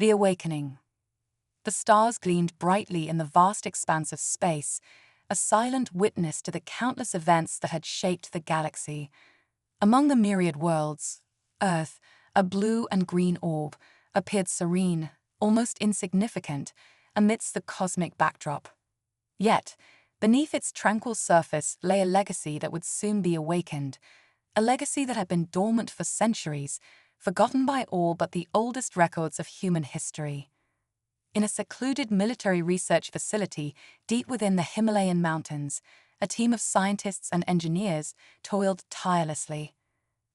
The Awakening. The stars gleamed brightly in the vast expanse of space, a silent witness to the countless events that had shaped the galaxy. Among the myriad worlds, Earth, a blue and green orb, appeared serene, almost insignificant, amidst the cosmic backdrop. Yet, beneath its tranquil surface lay a legacy that would soon be awakened, a legacy that had been dormant for centuries, forgotten by all but the oldest records of human history. In a secluded military research facility deep within the Himalayan mountains, a team of scientists and engineers toiled tirelessly.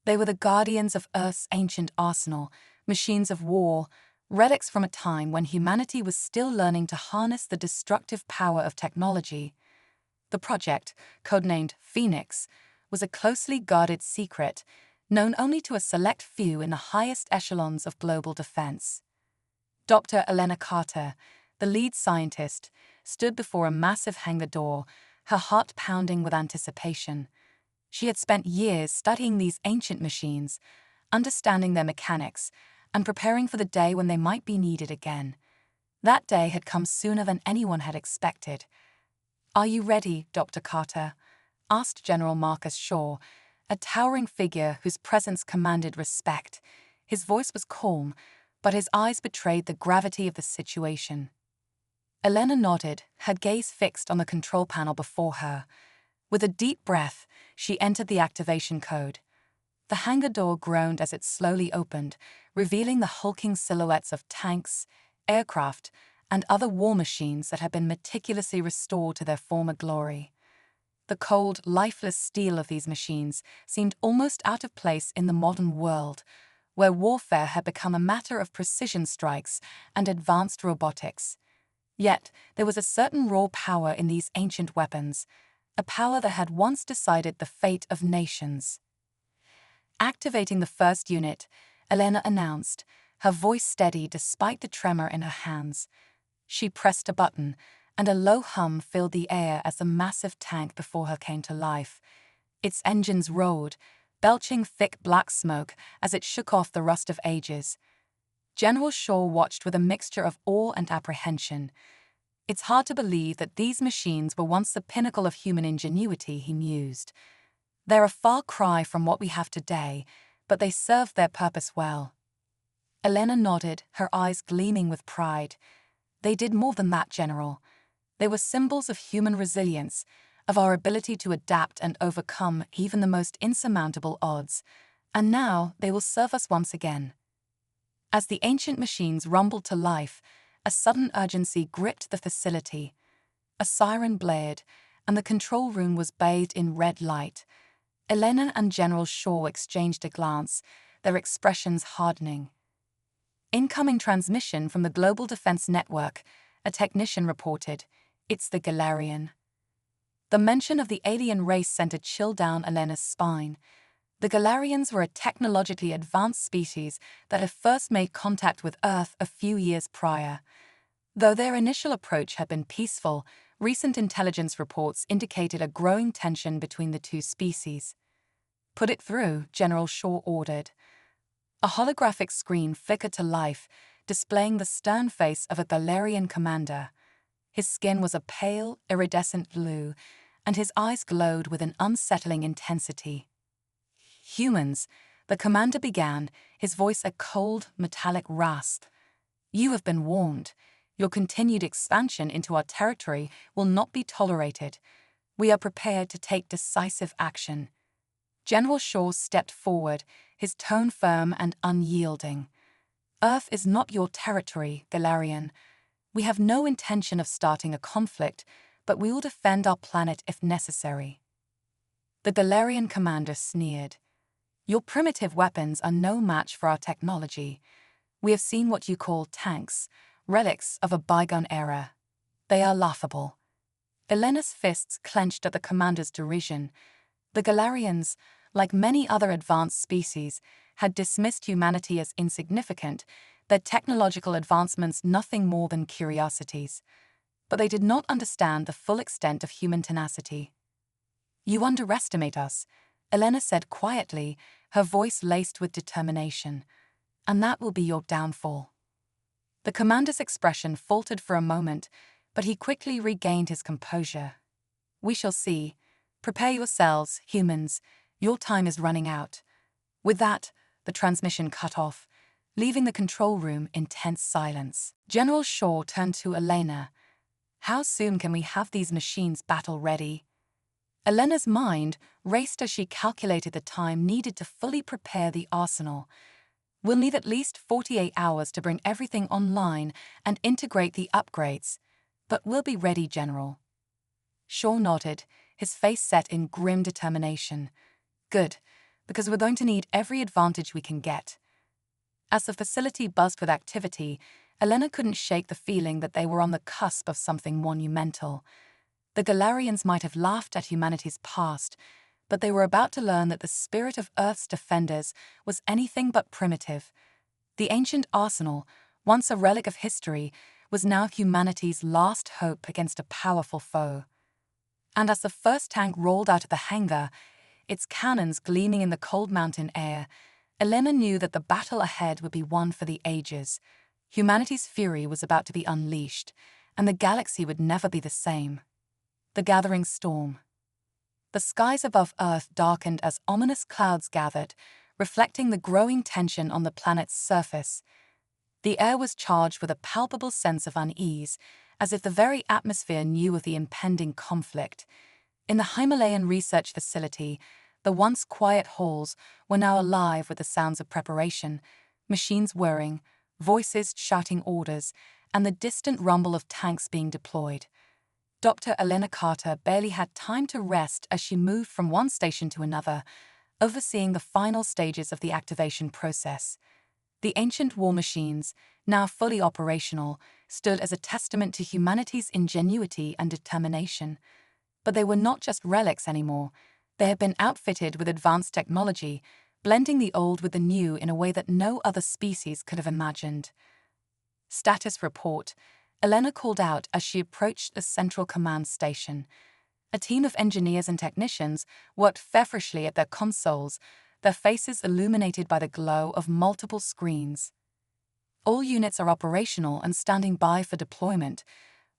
They were the guardians of Earth's ancient arsenal, machines of war, relics from a time when humanity was still learning to harness the destructive power of technology. The project, codenamed Phoenix, was a closely guarded secret, known only to a select few in the highest echelons of global defense. Dr. Elena Carter, the lead scientist, stood before a massive hangar door, her heart pounding with anticipation. She had spent years studying these ancient machines, understanding their mechanics, and preparing for the day when they might be needed again. That day had come sooner than anyone had expected. "Are you ready, Dr. Carter?" asked General Marcus Shaw, a towering figure whose presence commanded respect. His voice was calm, but his eyes betrayed the gravity of the situation. Elena nodded, her gaze fixed on the control panel before her. With a deep breath, she entered the activation code. The hangar door groaned as it slowly opened, revealing the hulking silhouettes of tanks, aircraft, and other war machines that had been meticulously restored to their former glory. The cold, lifeless steel of these machines seemed almost out of place in the modern world, where warfare had become a matter of precision strikes and advanced robotics. Yet, there was a certain raw power in these ancient weapons, a power that had once decided the fate of nations. Activating the first unit, Elena announced, her voice steady despite the tremor in her hands. She pressed a button, and a low hum filled the air as the massive tank before her came to life. Its engines roared, belching thick black smoke as it shook off the rust of ages. General Shaw watched with a mixture of awe and apprehension. "It's hard to believe that these machines were once the pinnacle of human ingenuity," he mused. "They're a far cry from what we have today, but they served their purpose well." Elena nodded, her eyes gleaming with pride. "They did more than that, General. They were symbols of human resilience, of our ability to adapt and overcome even the most insurmountable odds. And now they will serve us once again." As the ancient machines rumbled to life, a sudden urgency gripped the facility. A siren blared, and the control room was bathed in red light. Elena and General Shaw exchanged a glance, their expressions hardening. "Incoming transmission from the Global Defense Network," a technician reported. "It's the Galarian." The mention of the alien race sent a chill down Elena's spine. The Galarians were a technologically advanced species that had first made contact with Earth a few years prior. Though their initial approach had been peaceful, recent intelligence reports indicated a growing tension between the two species. "Put it through," General Shaw ordered. A holographic screen flickered to life, displaying the stern face of a Galarian commander. His skin was a pale, iridescent blue, and his eyes glowed with an unsettling intensity. "Humans," the commander began, his voice a cold, metallic rasp. "You have been warned. Your continued expansion into our territory will not be tolerated. We are prepared to take decisive action." General Shaw stepped forward, his tone firm and unyielding. "Earth is not your territory, Galarian. We have no intention of starting a conflict, but we will defend our planet if necessary." The Galarian commander sneered. "Your primitive weapons are no match for our technology. We have seen what you call tanks, relics of a bygone era. They are laughable." Elena's fists clenched at the commander's derision. The Galarians, like many other advanced species, had dismissed humanity as insignificant, their technological advancements nothing more than curiosities. But they did not understand the full extent of human tenacity. "You underestimate us," Elena said quietly, her voice laced with determination. "And that will be your downfall." The commander's expression faltered for a moment, but he quickly regained his composure. "We shall see. Prepare yourselves, humans. Your time is running out." With that, the transmission cut off, leaving the control room in tense silence. General Shaw turned to Elena. "How soon can we have these machines battle-ready?" Elena's mind raced as she calculated the time needed to fully prepare the arsenal. "We'll need at least 48 hours to bring everything online and integrate the upgrades. But we'll be ready, General." Shaw nodded, his face set in grim determination. "Good, because we're going to need every advantage we can get." As the facility buzzed with activity, Elena couldn't shake the feeling that they were on the cusp of something monumental. The Galarians might have laughed at humanity's past, but they were about to learn that the spirit of Earth's defenders was anything but primitive. The ancient arsenal, once a relic of history, was now humanity's last hope against a powerful foe. And as the first tank rolled out of the hangar, its cannons gleaming in the cold mountain air, Elena knew that the battle ahead would be one for the ages. Humanity's fury was about to be unleashed, and the galaxy would never be the same. The gathering storm. The skies above Earth darkened as ominous clouds gathered, reflecting the growing tension on the planet's surface. The air was charged with a palpable sense of unease, as if the very atmosphere knew of the impending conflict. In the Himalayan research facility, the once quiet halls were now alive with the sounds of preparation, machines whirring, voices shouting orders, and the distant rumble of tanks being deployed. Dr. Elena Carter barely had time to rest as she moved from one station to another, overseeing the final stages of the activation process. The ancient war machines, now fully operational, stood as a testament to humanity's ingenuity and determination. But they were not just relics anymore. They had been outfitted with advanced technology, blending the old with the new in a way that no other species could have imagined. "Status report," Elena called out as she approached the central command station. A team of engineers and technicians worked feverishly at their consoles, their faces illuminated by the glow of multiple screens. "All units are operational and standing by for deployment,"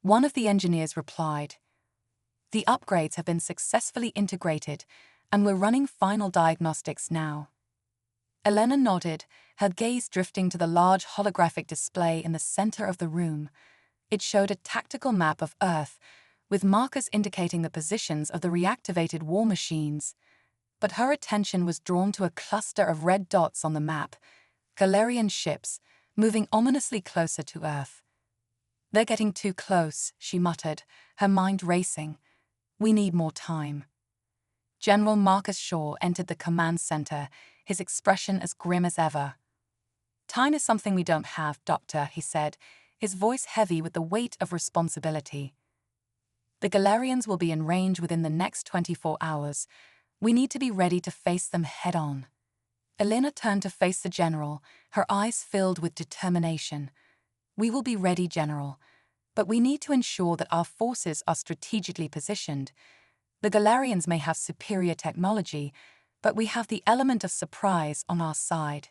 one of the engineers replied. "The upgrades have been successfully integrated, and we're running final diagnostics now." Elena nodded, her gaze drifting to the large holographic display in the center of the room. It showed a tactical map of Earth, with markers indicating the positions of the reactivated war machines. But her attention was drawn to a cluster of red dots on the map, Galarian ships, moving ominously closer to Earth. "They're getting too close," she muttered, her mind racing. "We need more time." General Marcus Shaw entered the command center, his expression as grim as ever. "Time is something we don't have, Doctor," he said, his voice heavy with the weight of responsibility. "The Galarians will be in range within the next 24 hours. We need to be ready to face them head-on." Elena turned to face the general, her eyes filled with determination. "We will be ready, General, but we need to ensure that our forces are strategically positioned. The Galarians may have superior technology, but we have the element of surprise on our side."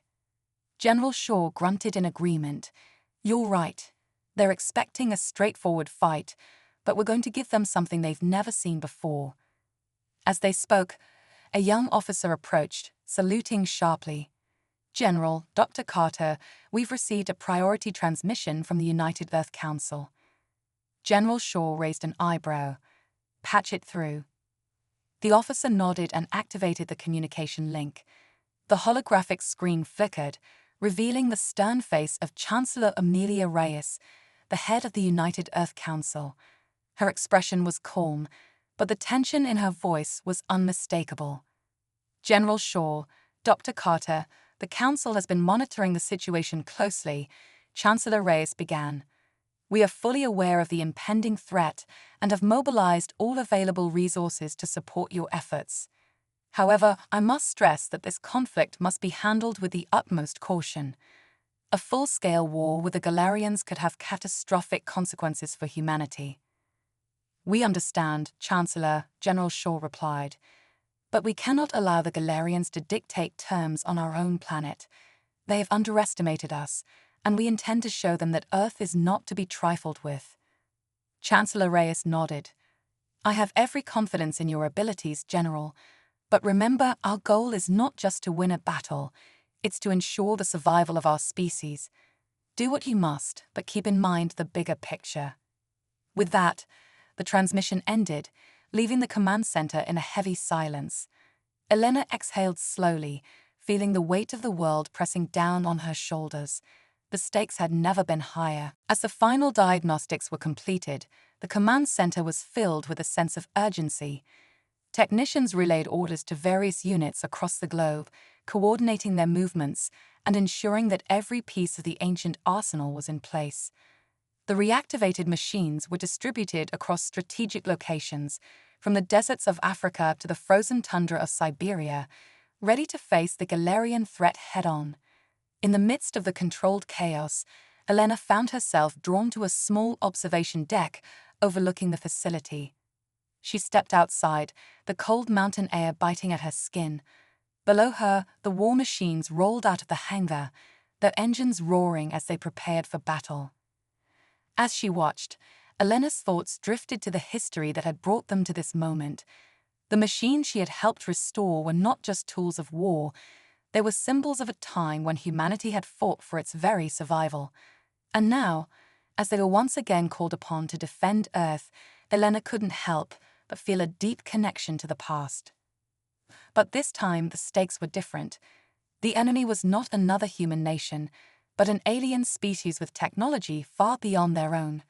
General Shaw grunted in agreement. "You're right. They're expecting a straightforward fight, but we're going to give them something they've never seen before." As they spoke, a young officer approached, saluting sharply. "General, Dr. Carter, we've received a priority transmission from the United Earth Council." General Shaw raised an eyebrow. "Patch it through." The officer nodded and activated the communication link. The holographic screen flickered, revealing the stern face of Chancellor Amelia Reyes, the head of the United Earth Council. Her expression was calm, but the tension in her voice was unmistakable. "General Shaw, Dr. Carter, the Council has been monitoring the situation closely," Chancellor Reyes began. "We are fully aware of the impending threat and have mobilized all available resources to support your efforts. However, I must stress that this conflict must be handled with the utmost caution. A full-scale war with the Galarians could have catastrophic consequences for humanity." "We understand, Chancellor," General Shaw replied. "But we cannot allow the Galarians to dictate terms on our own planet. They have underestimated us, and we intend to show them that Earth is not to be trifled with. Chancellor Reyes nodded. I have every confidence in your abilities, General. But remember, our goal is not just to win a battle, it's to ensure the survival of our species. Do what you must, but keep in mind the bigger picture. With that, the transmission ended, leaving the command center in a heavy silence. Elena exhaled slowly, feeling the weight of the world pressing down on her shoulders. The stakes had never been higher. As the final diagnostics were completed, the command center was filled with a sense of urgency. Technicians relayed orders to various units across the globe, coordinating their movements and ensuring that every piece of the ancient arsenal was in place. The reactivated machines were distributed across strategic locations, from the deserts of Africa to the frozen tundra of Siberia, ready to face the Galarian threat head-on. In the midst of the controlled chaos, Elena found herself drawn to a small observation deck overlooking the facility. She stepped outside, the cold mountain air biting at her skin. Below her, the war machines rolled out of the hangar, their engines roaring as they prepared for battle. As she watched, Elena's thoughts drifted to the history that had brought them to this moment. The machines she had helped restore were not just tools of war, they were symbols of a time when humanity had fought for its very survival. And now, as they were once again called upon to defend Earth, Elena couldn't help but feel a deep connection to the past. But this time the stakes were different. The enemy was not another human nation, but an alien species with technology far beyond their own.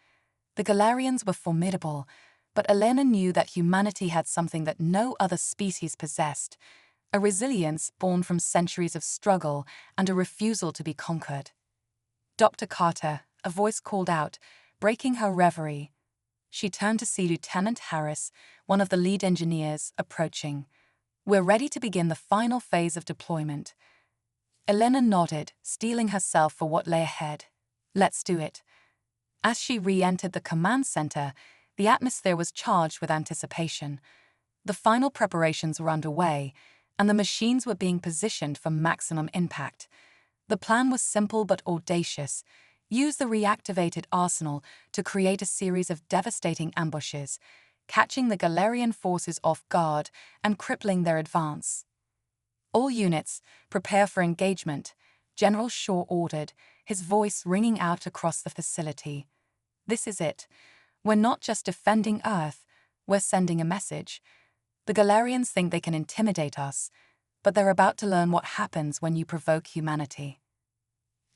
The Galarians were formidable, but Elena knew that humanity had something that no other species possessed, a resilience born from centuries of struggle and a refusal to be conquered. Dr. Carter, a voice called out, breaking her reverie. She turned to see Lieutenant Harris, one of the lead engineers, approaching. We're ready to begin the final phase of deployment. Elena nodded, steeling herself for what lay ahead. Let's do it. As she re-entered the command center, the atmosphere was charged with anticipation. The final preparations were underway, and the machines were being positioned for maximum impact. The plan was simple but audacious. Use the reactivated arsenal to create a series of devastating ambushes, catching the Galarian forces off guard and crippling their advance. All units, prepare for engagement, General Shaw ordered, his voice ringing out across the facility. This is it. We're not just defending Earth, we're sending a message. The Galarians think they can intimidate us, but they're about to learn what happens when you provoke humanity.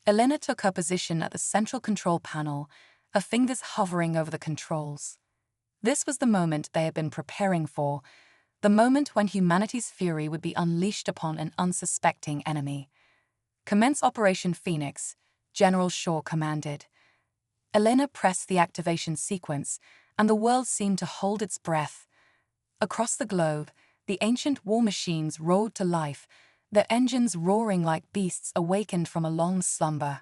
Elena took her position at the central control panel, her fingers hovering over the controls. This was the moment they had been preparing for, the moment when humanity's fury would be unleashed upon an unsuspecting enemy. Commence Operation Phoenix, General Shaw commanded. Elena pressed the activation sequence, and the world seemed to hold its breath. Across the globe, the ancient war machines roared to life, their engines roaring like beasts awakened from a long slumber.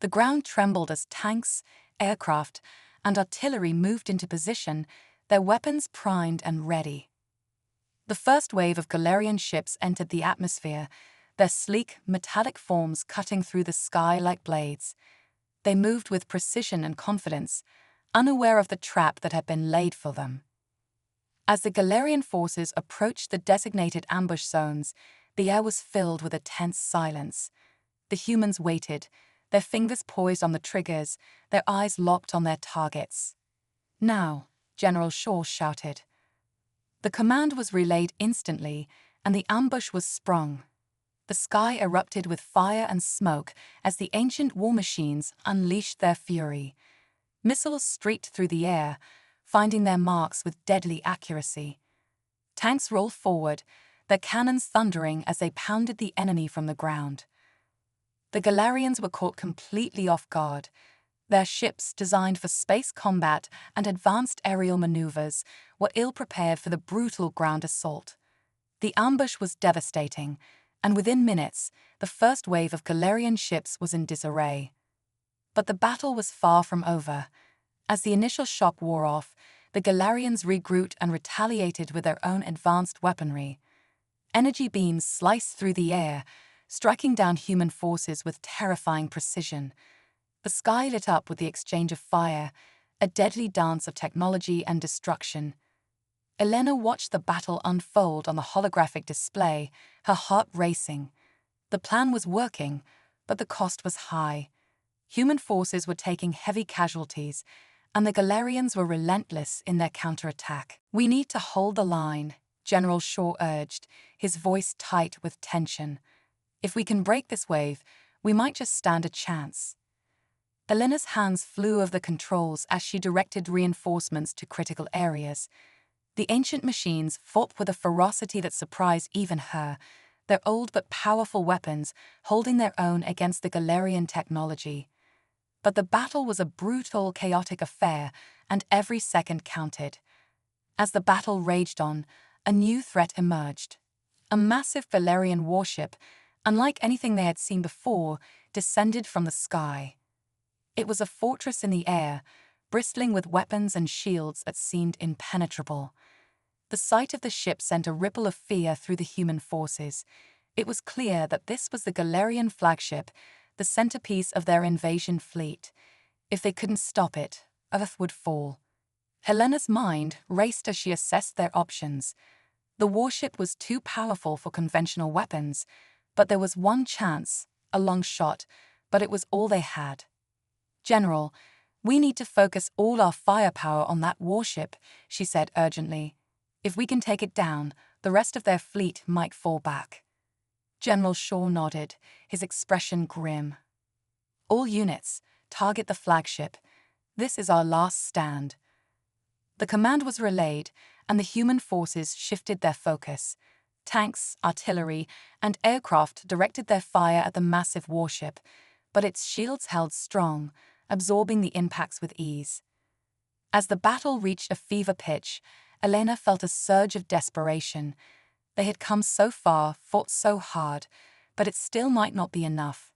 The ground trembled as tanks, aircraft, and artillery moved into position, their weapons primed and ready. The first wave of Galarian ships entered the atmosphere, their sleek, metallic forms cutting through the sky like blades. They moved with precision and confidence, unaware of the trap that had been laid for them. As the Galarian forces approached the designated ambush zones, the air was filled with a tense silence. The humans waited, their fingers poised on the triggers, their eyes locked on their targets. Now, General Shaw shouted. The command was relayed instantly, and the ambush was sprung. The sky erupted with fire and smoke as the ancient war machines unleashed their fury. Missiles streaked through the air, finding their marks with deadly accuracy. Tanks rolled forward, their cannons thundering as they pounded the enemy from the ground. The Galarians were caught completely off guard. Their ships, designed for space combat and advanced aerial maneuvers, were ill-prepared for the brutal ground assault. The ambush was devastating, and within minutes, the first wave of Galarian ships was in disarray. But the battle was far from over. As the initial shock wore off, the Galarians regrouped and retaliated with their own advanced weaponry. Energy beams sliced through the air, striking down human forces with terrifying precision. The sky lit up with the exchange of fire, a deadly dance of technology and destruction. Elena watched the battle unfold on the holographic display, her heart racing. The plan was working, but the cost was high. Human forces were taking heavy casualties, and the Galarians were relentless in their counterattack. "We need to hold the line," General Shaw urged, his voice tight with tension. "If we can break this wave, we might just stand a chance." Elena's hands flew over the controls as she directed reinforcements to critical areas. The ancient machines fought with a ferocity that surprised even her, their old but powerful weapons holding their own against the Galarian technology. But the battle was a brutal, chaotic affair, and every second counted. As the battle raged on, a new threat emerged. A massive Galarian warship, unlike anything they had seen before, descended from the sky. It was a fortress in the air, bristling with weapons and shields that seemed impenetrable. The sight of the ship sent a ripple of fear through the human forces. It was clear that this was the Galarian flagship, the centerpiece of their invasion fleet. If they couldn't stop it, Earth would fall. Helena's mind raced as she assessed their options. The warship was too powerful for conventional weapons, but there was one chance, a long shot, but it was all they had. "General, we need to focus all our firepower on that warship," she said urgently. "If we can take it down, the rest of their fleet might fall back." General Shaw nodded, his expression grim. "All units, target the flagship. This is our last stand." The command was relayed, and the human forces shifted their focus. Tanks, artillery, and aircraft directed their fire at the massive warship, but its shields held strong, absorbing the impacts with ease. As the battle reached a fever pitch, Elena felt a surge of desperation. They had come so far, fought so hard, but it still might not be enough.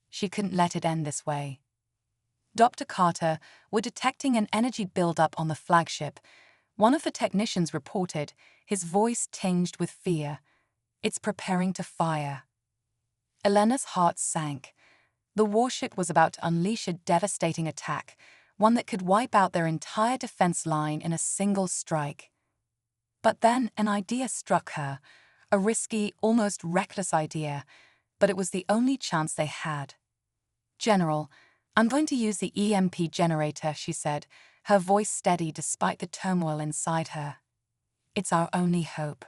She couldn't let it end this way. Dr. Carter were detecting an energy buildup on the flagship. One of the technicians reported, his voice tinged with fear. "It's preparing to fire." Elena's heart sank. The warship was about to unleash a devastating attack, one that could wipe out their entire defense line in a single strike. But then an idea struck her, a risky, almost reckless idea, but it was the only chance they had. "General, I'm going to use the EMP generator," she said, her voice steady despite the turmoil inside her. "It's our only hope."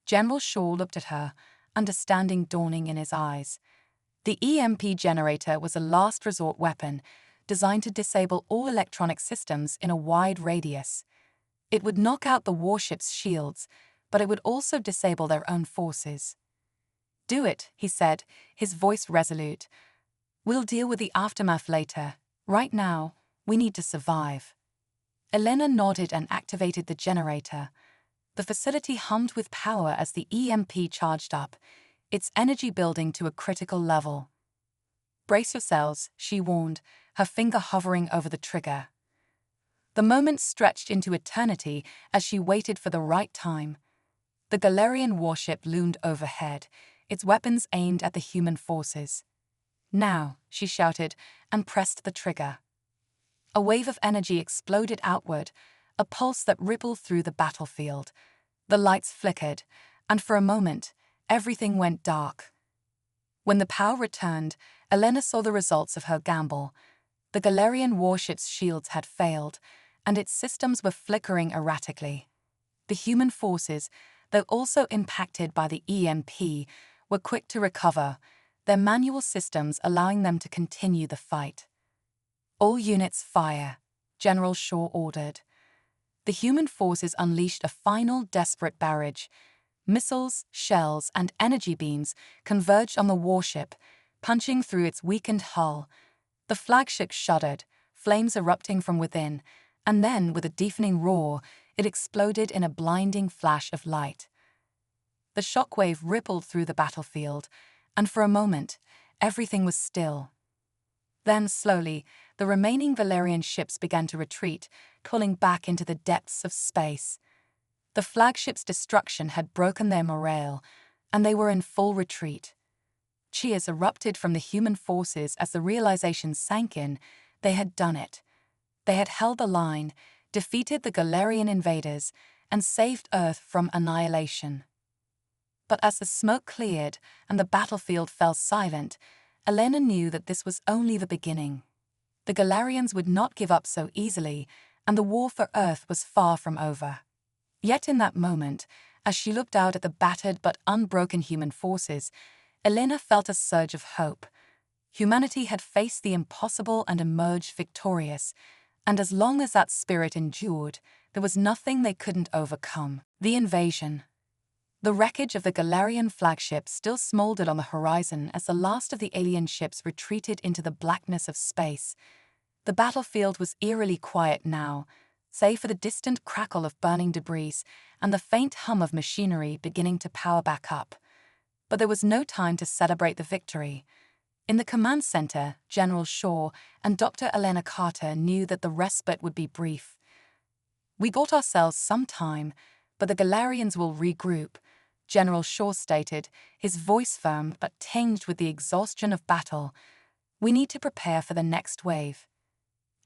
General Shaw looked at her, understanding dawning in his eyes. The EMP generator was a last resort weapon, designed to disable all electronic systems in a wide radius. It would knock out the warship's shields, but it would also disable their own forces. "Do it," he said, his voice resolute. "We'll deal with the aftermath later. Right now, we need to survive." Elena nodded and activated the generator. The facility hummed with power as the EMP charged up, its energy building to a critical level. "Brace yourselves," she warned, her finger hovering over the trigger. The moment stretched into eternity as she waited for the right time. The Galarian warship loomed overhead, its weapons aimed at the human forces. "Now," she shouted, and pressed the trigger. A wave of energy exploded outward, a pulse that rippled through the battlefield. The lights flickered, and for a moment, everything went dark. When the power returned, Elena saw the results of her gamble. The Galarian warship's shields had failed, and its systems were flickering erratically. The human forces, though also impacted by the EMP, were quick to recover, their manual systems allowing them to continue the fight. "All units fire," General Shaw ordered. The human forces unleashed a final desperate barrage. Missiles, shells, and energy beams converged on the warship, punching through its weakened hull. The flagship shuddered, flames erupting from within, and then, with a deafening roar, it exploded in a blinding flash of light. The shockwave rippled through the battlefield, and for a moment, everything was still. Then, slowly, the remaining Valerian ships began to retreat, pulling back into the depths of space. The flagship's destruction had broken their morale, and they were in full retreat. Cheers erupted from the human forces as the realization sank in. They had done it. They had held the line, defeated the Galarian invaders, and saved Earth from annihilation. But as the smoke cleared and the battlefield fell silent, Elena knew that this was only the beginning. The Galarians would not give up so easily, and the war for Earth was far from over. Yet in that moment, as she looked out at the battered but unbroken human forces, Elena felt a surge of hope. Humanity had faced the impossible and emerged victorious, and as long as that spirit endured, there was nothing they couldn't overcome. The invasion. The wreckage of the Galarian flagship still smoldered on the horizon as the last of the alien ships retreated into the blackness of space. The battlefield was eerily quiet now, save for the distant crackle of burning debris and the faint hum of machinery beginning to power back up. But there was no time to celebrate the victory. In the command center, General Shaw and Dr. Elena Carter knew that the respite would be brief. "We bought ourselves some time, but the Galarians will regroup," General Shaw stated, his voice firm but tinged with the exhaustion of battle. "We need to prepare for the next wave."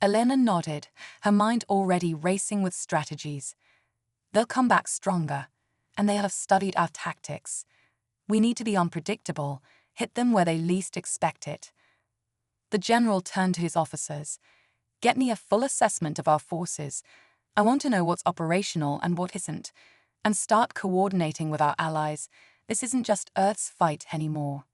Elena nodded, her mind already racing with strategies. "They'll come back stronger, and they'll have studied our tactics. We need to be unpredictable, hit them where they least expect it." The general turned to his officers. "Get me a full assessment of our forces. I want to know what's operational and what isn't, and start coordinating with our allies. This isn't just Earth's fight anymore."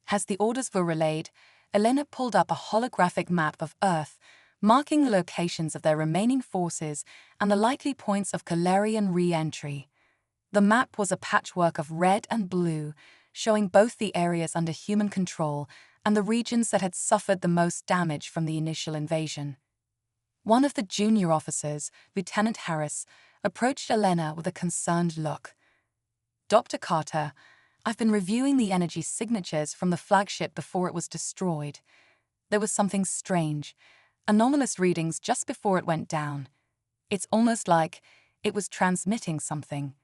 As the orders were relayed, Elena pulled up a holographic map of Earth, marking the locations of their remaining forces and the likely points of Galarian re-entry. The map was a patchwork of red and blue, showing both the areas under human control and the regions that had suffered the most damage from the initial invasion. One of the junior officers, Lieutenant Harris, approached Elena with a concerned look. "Dr. Carter, I've been reviewing the energy signatures from the flagship before it was destroyed. There was something strange, anomalous readings just before it went down. It's almost like it was transmitting something."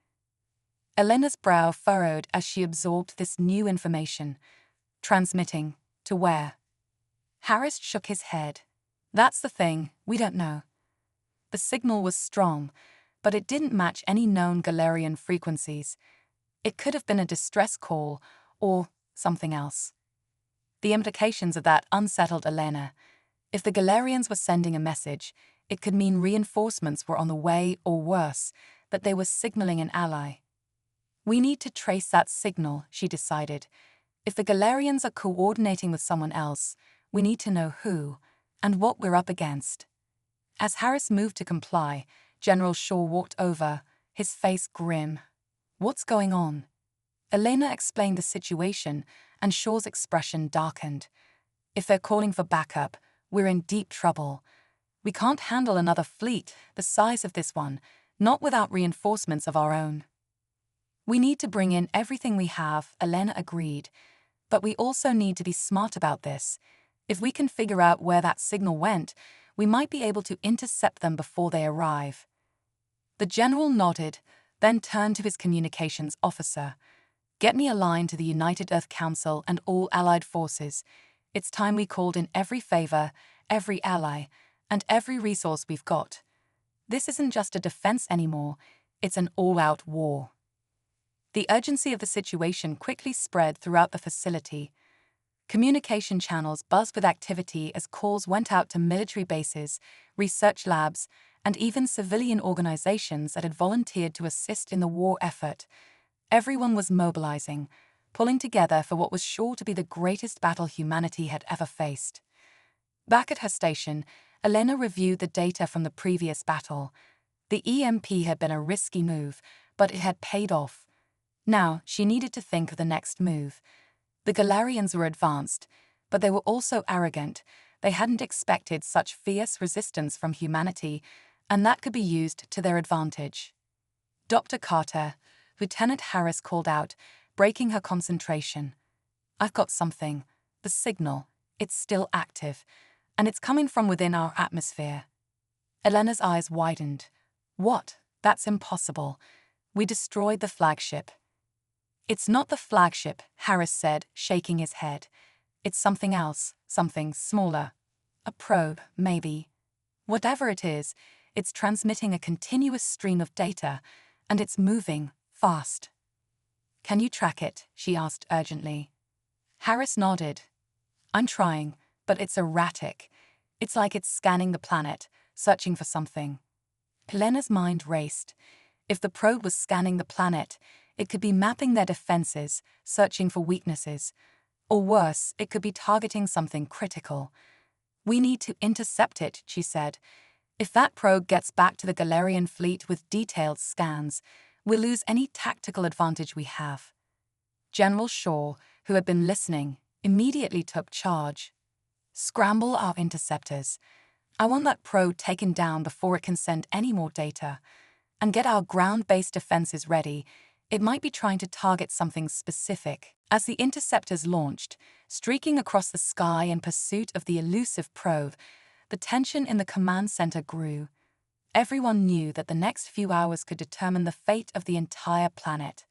Elena's brow furrowed as she absorbed this new information. Transmitting to where? Harris shook his head. "That's the thing, we don't know. The signal was strong, but it didn't match any known Galarian frequencies. It could have been a distress call or something else." The implications of that unsettled Elena. If the Galarians were sending a message, it could mean reinforcements were on the way, or worse, that they were signaling an ally. "We need to trace that signal," she decided. "If the Galarians are coordinating with someone else, we need to know who and what we're up against." As Harris moved to comply, General Shaw walked over, his face grim. "What's going on?" Elena explained the situation, and Shaw's expression darkened. "If they're calling for backup, we're in deep trouble. We can't handle another fleet the size of this one, not without reinforcements of our own." "We need to bring in everything we have," Elena agreed. "But we also need to be smart about this. If we can figure out where that signal went, we might be able to intercept them before they arrive." The general nodded, then turned to his communications officer. "Get me a line to the United Earth Council and all allied forces. It's time we called in every favor, every ally, and every resource we've got. This isn't just a defense anymore, it's an all-out war." The urgency of the situation quickly spread throughout the facility. Communication channels buzzed with activity as calls went out to military bases, research labs, and even civilian organizations that had volunteered to assist in the war effort. Everyone was mobilizing, pulling together for what was sure to be the greatest battle humanity had ever faced. Back at her station, Elena reviewed the data from the previous battle. The EMP had been a risky move, but it had paid off. Now she needed to think of the next move. The Galarians were advanced, but they were also arrogant. They hadn't expected such fierce resistance from humanity, and that could be used to their advantage. "Dr. Carter," Lieutenant Harris called out, breaking her concentration. "I've got something. The signal. It's still active, and it's coming from within our atmosphere." Elena's eyes widened. "What? That's impossible. We destroyed the flagship." It's not the flagship, Harris said, shaking his head. It's something else, something smaller. A probe, maybe. Whatever it is, it's transmitting a continuous stream of data, and it's moving fast. Can you track it? She asked urgently. Harris nodded. I'm trying, but it's erratic. It's like it's scanning the planet, searching for something. Elena's mind raced. If the probe was scanning the planet, it could be mapping their defenses, searching for weaknesses. Or worse, it could be targeting something critical. We need to intercept it, she said. If that probe gets back to the Galarian fleet with detailed scans, we'll lose any tactical advantage we have. General Shaw, who had been listening, immediately took charge. Scramble our interceptors. I want that probe taken down before it can send any more data. And get our ground-based defenses ready. It might be trying to target something specific. As the interceptors launched, streaking across the sky in pursuit of the elusive probe, the tension in the command center grew. Everyone knew that the next few hours could determine the fate of the entire planet.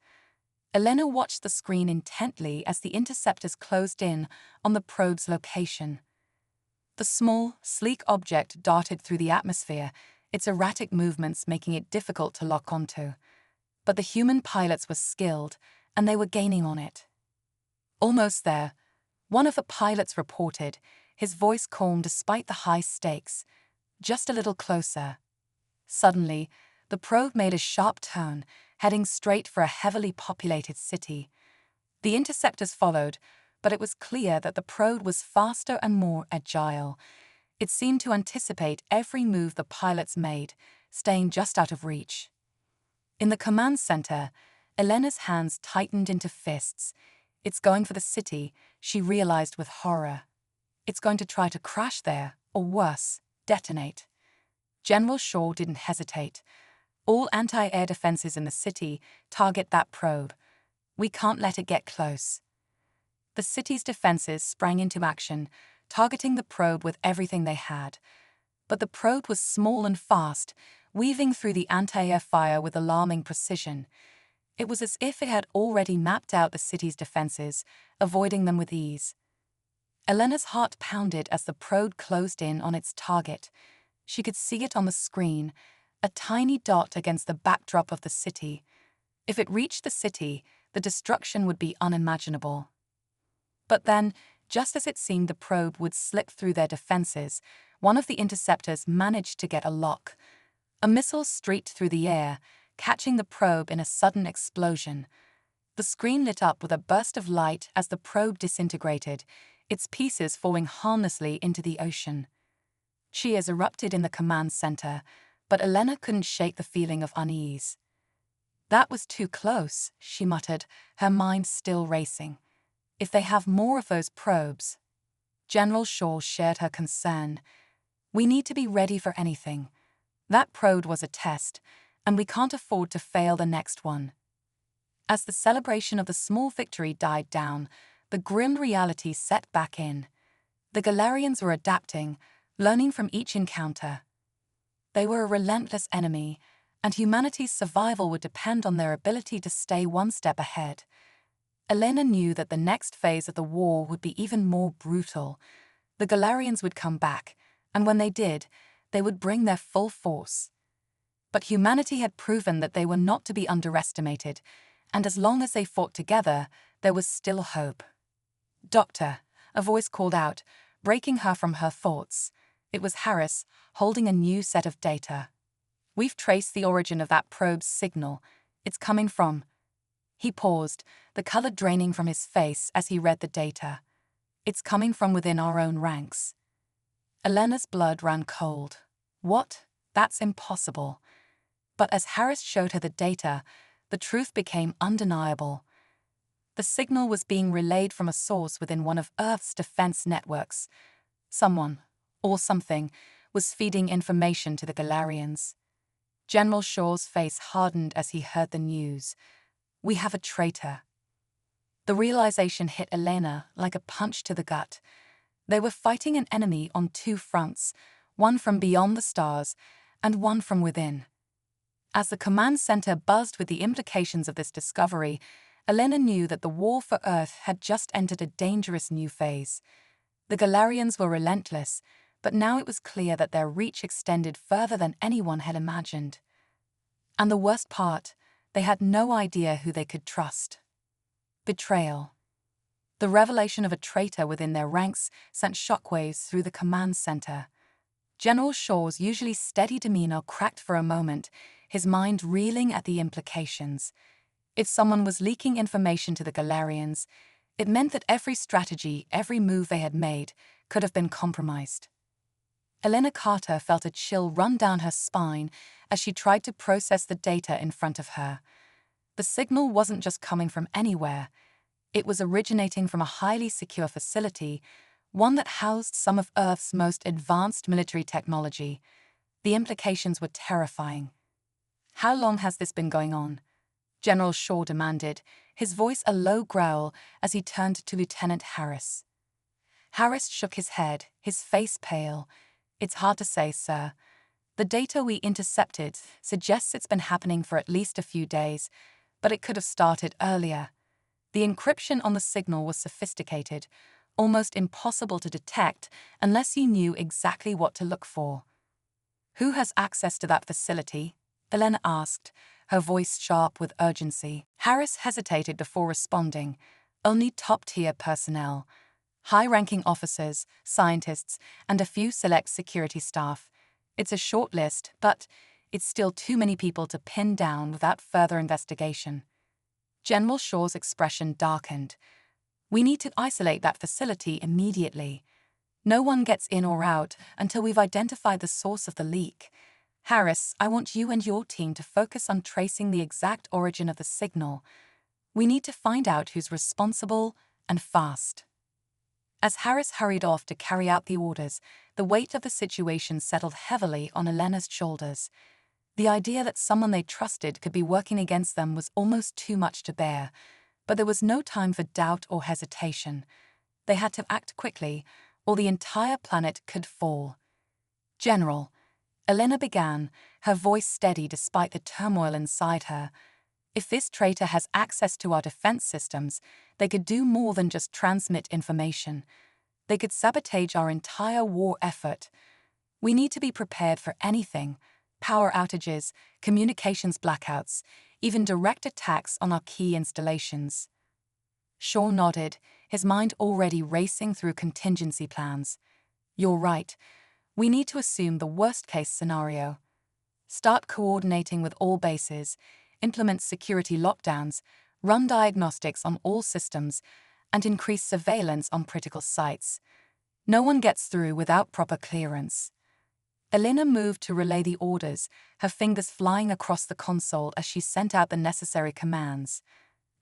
Elena watched the screen intently as the interceptors closed in on the probe's location. The small, sleek object darted through the atmosphere, its erratic movements making it difficult to lock onto. But the human pilots were skilled, and they were gaining on it. Almost there, one of the pilots reported, his voice calm despite the high stakes. Just a little closer. Suddenly, the probe made a sharp turn, heading straight for a heavily populated city. The interceptors followed, but it was clear that the probe was faster and more agile. It seemed to anticipate every move the pilots made, staying just out of reach. In the command center, Elena's hands tightened into fists. It's going for the city, she realized with horror. It's going to try to crash there, or worse, detonate. General Shaw didn't hesitate. All anti-air defenses in the city target that probe. We can't let it get close. The city's defenses sprang into action, targeting the probe with everything they had. But the probe was small and fast, weaving through the anti-air fire with alarming precision. It was as if it had already mapped out the city's defenses, avoiding them with ease. Elena's heart pounded as the probe closed in on its target. She could see it on the screen, a tiny dot against the backdrop of the city. If it reached the city, the destruction would be unimaginable. But then, just as it seemed the probe would slip through their defenses, one of the interceptors managed to get a lock. A missile streaked through the air, catching the probe in a sudden explosion. The screen lit up with a burst of light as the probe disintegrated, its pieces falling harmlessly into the ocean. Cheers erupted in the command center, but Elena couldn't shake the feeling of unease. That was too close, she muttered, her mind still racing. If they have more of those probes. General Shaw shared her concern. We need to be ready for anything. That probe was a test, and we can't afford to fail the next one. As the celebration of the small victory died down, the grim reality set back in. The Galarians were adapting, learning from each encounter. They were a relentless enemy, and humanity's survival would depend on their ability to stay one step ahead. Elena knew that the next phase of the war would be even more brutal. The Galarians would come back, and when they did, they would bring their full force. But humanity had proven that they were not to be underestimated, and as long as they fought together, there was still hope. "Doctor," a voice called out, breaking her from her thoughts. It was Harris, holding a new set of data. "We've traced the origin of that probe's signal. It's coming from..." He paused, the color draining from his face as he read the data. "It's coming from within our own ranks." Elena's blood ran cold. What? That's impossible. But as Harris showed her the data, the truth became undeniable. The signal was being relayed from a source within one of Earth's defense networks. Someone, or something, was feeding information to the Galarians. General Shaw's face hardened as he heard the news. "We have a traitor." The realization hit Elena like a punch to the gut. They were fighting an enemy on two fronts, one from beyond the stars and one from within. As the command center buzzed with the implications of this discovery, Elena knew that the war for Earth had just entered a dangerous new phase. The Galarians were relentless, but now it was clear that their reach extended further than anyone had imagined. And the worst part, they had no idea who they could trust. Betrayal. The revelation of a traitor within their ranks sent shockwaves through the command center. General Shaw's usually steady demeanor cracked for a moment, his mind reeling at the implications. If someone was leaking information to the Galarians, it meant that every strategy, every move they had made, could have been compromised. Elena Carter felt a chill run down her spine as she tried to process the data in front of her. The signal wasn't just coming from anywhere. It was originating from a highly secure facility, one that housed some of Earth's most advanced military technology. The implications were terrifying. "How long has this been going on?" General Shaw demanded, his voice a low growl as he turned to Lieutenant Harris. Harris shook his head, his face pale. "It's hard to say, sir. The data we intercepted suggests it's been happening for at least a few days, but it could have started earlier. The encryption on the signal was sophisticated, almost impossible to detect unless you knew exactly what to look for." "Who has access to that facility?" Elena asked, her voice sharp with urgency. Harris hesitated before responding. "Only top-tier personnel. High-ranking officers, scientists, and a few select security staff. It's a short list, but it's still too many people to pin down without further investigation." General Shaw's expression darkened. "We need to isolate that facility immediately. No one gets in or out until we've identified the source of the leak. Harris, I want you and your team to focus on tracing the exact origin of the signal. We need to find out who's responsible, and fast." As Harris hurried off to carry out the orders, the weight of the situation settled heavily on Elena's shoulders. The idea that someone they trusted could be working against them was almost too much to bear, but there was no time for doubt or hesitation. They had to act quickly, or the entire planet could fall. "General," Elena began, her voice steady despite the turmoil inside her, "if this traitor has access to our defense systems, they could do more than just transmit information. They could sabotage our entire war effort. We need to be prepared for anything: power outages, communications blackouts, even direct attacks on our key installations." Shaw nodded, his mind already racing through contingency plans. "You're right. We need to assume the worst-case scenario. Start coordinating with all bases, implement security lockdowns, run diagnostics on all systems, and increase surveillance on critical sites. No one gets through without proper clearance." Elena moved to relay the orders, her fingers flying across the console as she sent out the necessary commands.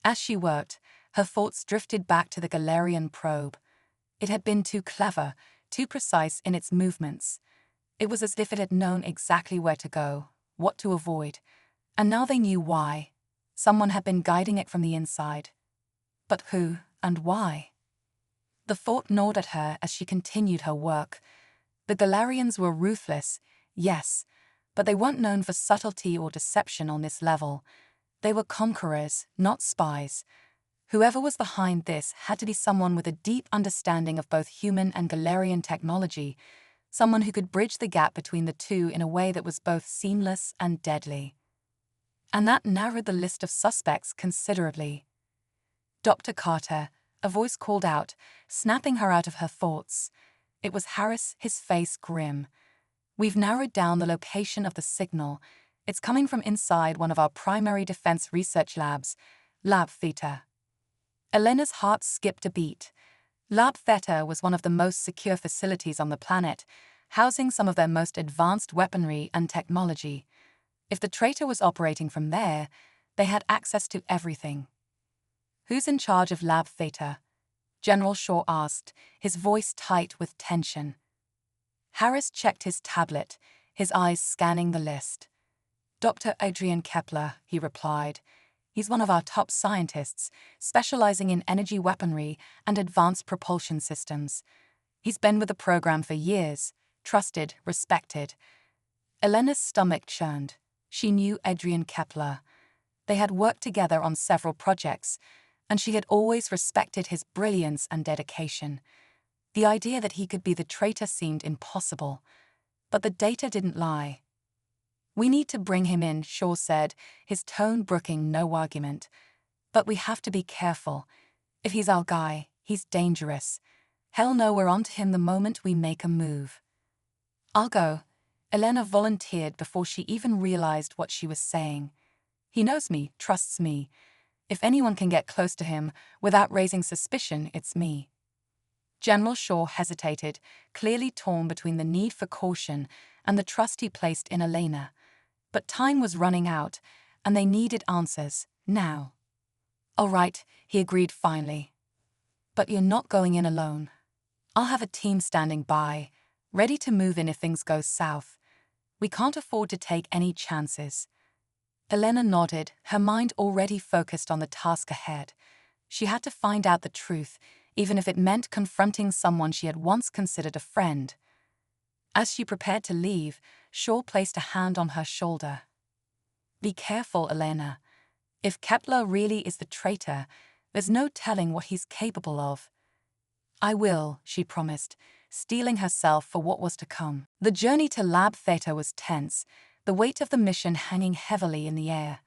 As she worked, her thoughts drifted back to the Galarian probe. It had been too clever, too precise in its movements. It was as if it had known exactly where to go, what to avoid, and now they knew why. Someone had been guiding it from the inside. But who and why? The thought gnawed at her as she continued her work. The Galarians were ruthless, yes, but they weren't known for subtlety or deception on this level. They were conquerors, not spies. Whoever was behind this had to be someone with a deep understanding of both human and Galarian technology, someone who could bridge the gap between the two in a way that was both seamless and deadly. And that narrowed the list of suspects considerably. "Dr. Carter," a voice called out, snapping her out of her thoughts. It was Harris, his face grim. "We've narrowed down the location of the signal. It's coming from inside one of our primary defense research labs, Lab Theta." Elena's heart skipped a beat. Lab Theta was one of the most secure facilities on the planet, housing some of their most advanced weaponry and technology. If the traitor was operating from there, they had access to everything. "Who's in charge of Lab Theta?" General Shaw asked, his voice tight with tension. Harris checked his tablet, his eyes scanning the list. "Dr. Adrian Kepler," he replied. "He's one of our top scientists, specializing in energy weaponry and advanced propulsion systems. He's been with the program for years, trusted, respected." Elena's stomach churned. She knew Adrian Kepler. They had worked together on several projects, and she had always respected his brilliance and dedication. The idea that he could be the traitor seemed impossible, but the data didn't lie. "We need to bring him in," Shaw said, his tone brooking no argument. "But we have to be careful. If he's our guy, he's dangerous. Hell no, we're onto him the moment we make a move." "I'll go," Elena volunteered before she even realized what she was saying. "He knows me, trusts me. If anyone can get close to him without raising suspicion, it's me." General Shaw hesitated, clearly torn between the need for caution and the trust he placed in Elena. But time was running out, and they needed answers, now. "All right," he agreed finally. "But you're not going in alone. I'll have a team standing by, ready to move in if things go south. We can't afford to take any chances." Elena nodded, her mind already focused on the task ahead. She had to find out the truth, even if it meant confronting someone she had once considered a friend. As she prepared to leave, Shaw placed a hand on her shoulder. "Be careful, Elena. If Kepler really is the traitor, there's no telling what he's capable of." "I will," she promised, steeling herself for what was to come. The journey to Lab Theta was tense, the weight of the mission hanging heavily in the air.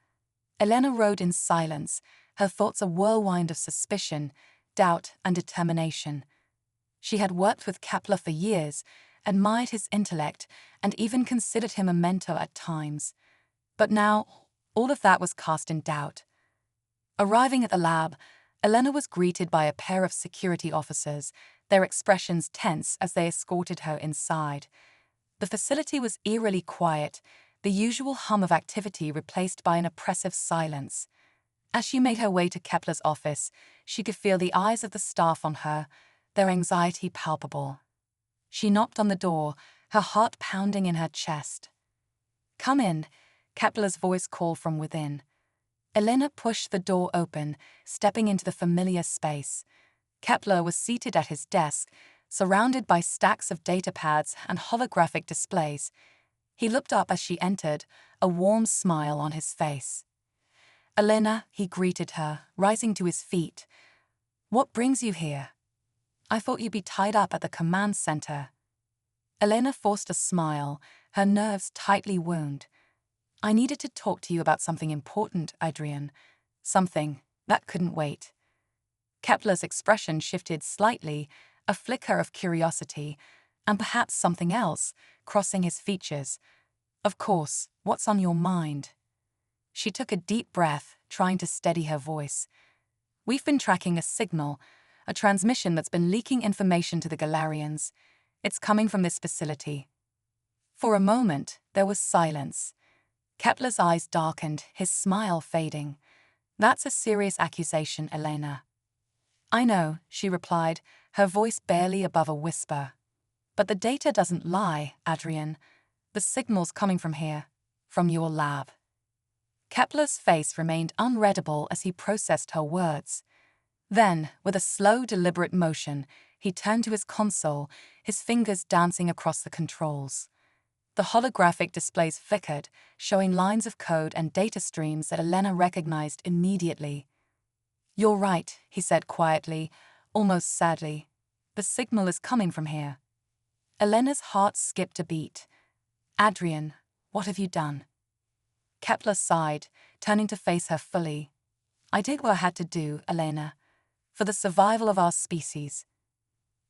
Elena rode in silence, her thoughts a whirlwind of suspicion, doubt, and determination. She had worked with Kepler for years, admired his intellect, and even considered him a mentor at times. But now, all of that was cast in doubt. Arriving at the lab, Elena was greeted by a pair of security officers, their expressions tense as they escorted her inside. The facility was eerily quiet, the usual hum of activity replaced by an oppressive silence. As she made her way to Kepler's office, she could feel the eyes of the staff on her, their anxiety palpable. She knocked on the door, her heart pounding in her chest. "Come in," Kepler's voice called from within. Elena pushed the door open, stepping into the familiar space. Kepler was seated at his desk, surrounded by stacks of data pads and holographic displays. He looked up as she entered, a warm smile on his face. "Elena," he greeted her, rising to his feet. "What brings you here? I thought you'd be tied up at the command center." Elena forced a smile, her nerves tightly wound. "I needed to talk to you about something important, Adrian. Something that couldn't wait." Kepler's expression shifted slightly, a flicker of curiosity, and perhaps something else, crossing his features. "Of course, what's on your mind?" She took a deep breath, trying to steady her voice. "We've been tracking a signal, a transmission that's been leaking information to the Galarians. It's coming from this facility." For a moment, there was silence. Kepler's eyes darkened, his smile fading. "That's a serious accusation, Elena." "I know," she replied, her voice barely above a whisper. "But the data doesn't lie, Adrian. The signal's coming from here, from your lab." Kepler's face remained unreadable as he processed her words. Then, with a slow, deliberate motion, he turned to his console, his fingers dancing across the controls. The holographic displays flickered, showing lines of code and data streams that Elena recognized immediately. "You're right," he said quietly, almost sadly. "The signal is coming from here." Elena's heart skipped a beat. "Adrian, what have you done?" Kepler sighed, turning to face her fully. "I did what I had to do, Elena, for the survival of our species."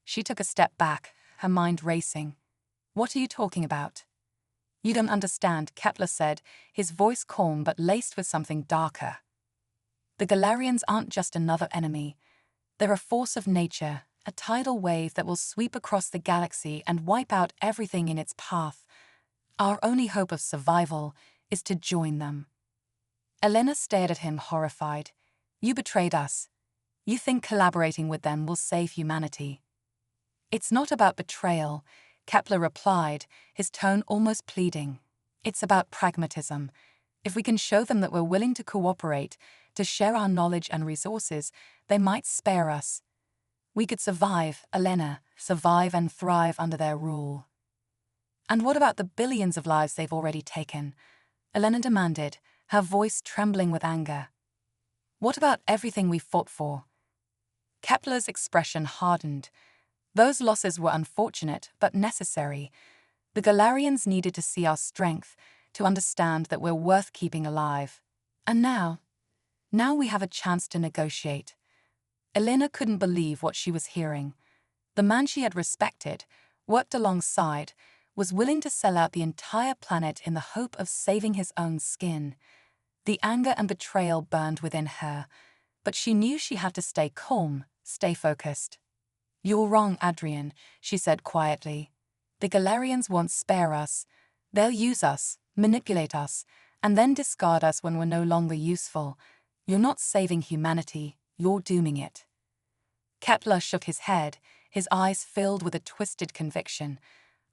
She took a step back, her mind racing. "What are you talking about?" "You don't understand," Kepler said, his voice calm but laced with something darker. "The Galarians aren't just another enemy. They're a force of nature, a tidal wave that will sweep across the galaxy and wipe out everything in its path. Our only hope of survival is to join them." Elena stared at him, horrified. "You betrayed us. You think collaborating with them will save humanity." "It's not about betrayal," Kepler replied, his tone almost pleading. "It's about pragmatism. If we can show them that we're willing to cooperate, to share our knowledge and resources, they might spare us. We could survive, Elena, survive and thrive under their rule." "And what about the billions of lives they've already taken?" Elena demanded, her voice trembling with anger. What about everything we fought for? Kepler's expression hardened. Those losses were unfortunate, but necessary. The Galarians needed to see our strength, to understand that we're worth keeping alive. And now we have a chance to negotiate. Elena couldn't believe what she was hearing. The man she had respected, worked alongside, was willing to sell out the entire planet in the hope of saving his own skin. The anger and betrayal burned within her, but she knew she had to stay calm, stay focused. "You're wrong, Adrian," she said quietly. "The Galarians won't spare us. They'll use us, manipulate us, and then discard us when we're no longer useful. You're not saving humanity, you're dooming it." Kepler shook his head, his eyes filled with a twisted conviction.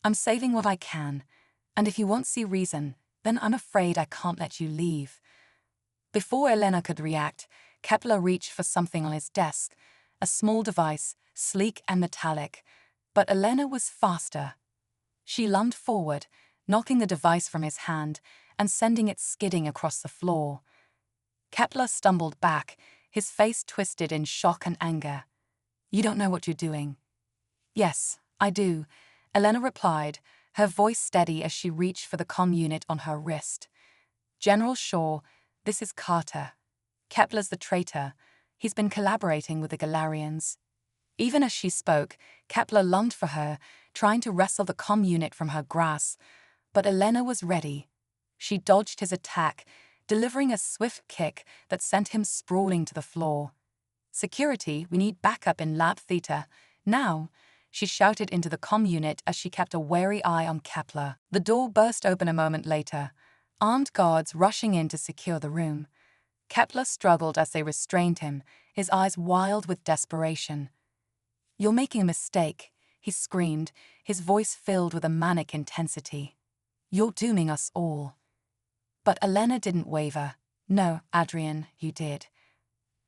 "I'm saving what I can, and if you won't see reason, then I'm afraid I can't let you leave." Before Elena could react, Kepler reached for something on his desk, a small device, sleek and metallic. But Elena was faster. She lunged forward, knocking the device from his hand and sending it skidding across the floor. Kepler stumbled back, his face twisted in shock and anger. "You don't know what you're doing." "Yes, I do," Elena replied, her voice steady as she reached for the comm unit on her wrist. "General Shaw, this is Carter. Kepler's the traitor. He's been collaborating with the Galarians." Even as she spoke, Kepler lunged for her, trying to wrestle the comm unit from her grasp. But Elena was ready. She dodged his attack, delivering a swift kick that sent him sprawling to the floor. "Security, we need backup in Lab Theta. Now," she shouted into the comm unit as she kept a wary eye on Kepler. The door burst open a moment later, armed guards rushing in to secure the room. Kepler struggled as they restrained him, his eyes wild with desperation. "You're making a mistake," he screamed, his voice filled with a manic intensity. "You're dooming us all." But Elena didn't waver. "No, Adrian, you did."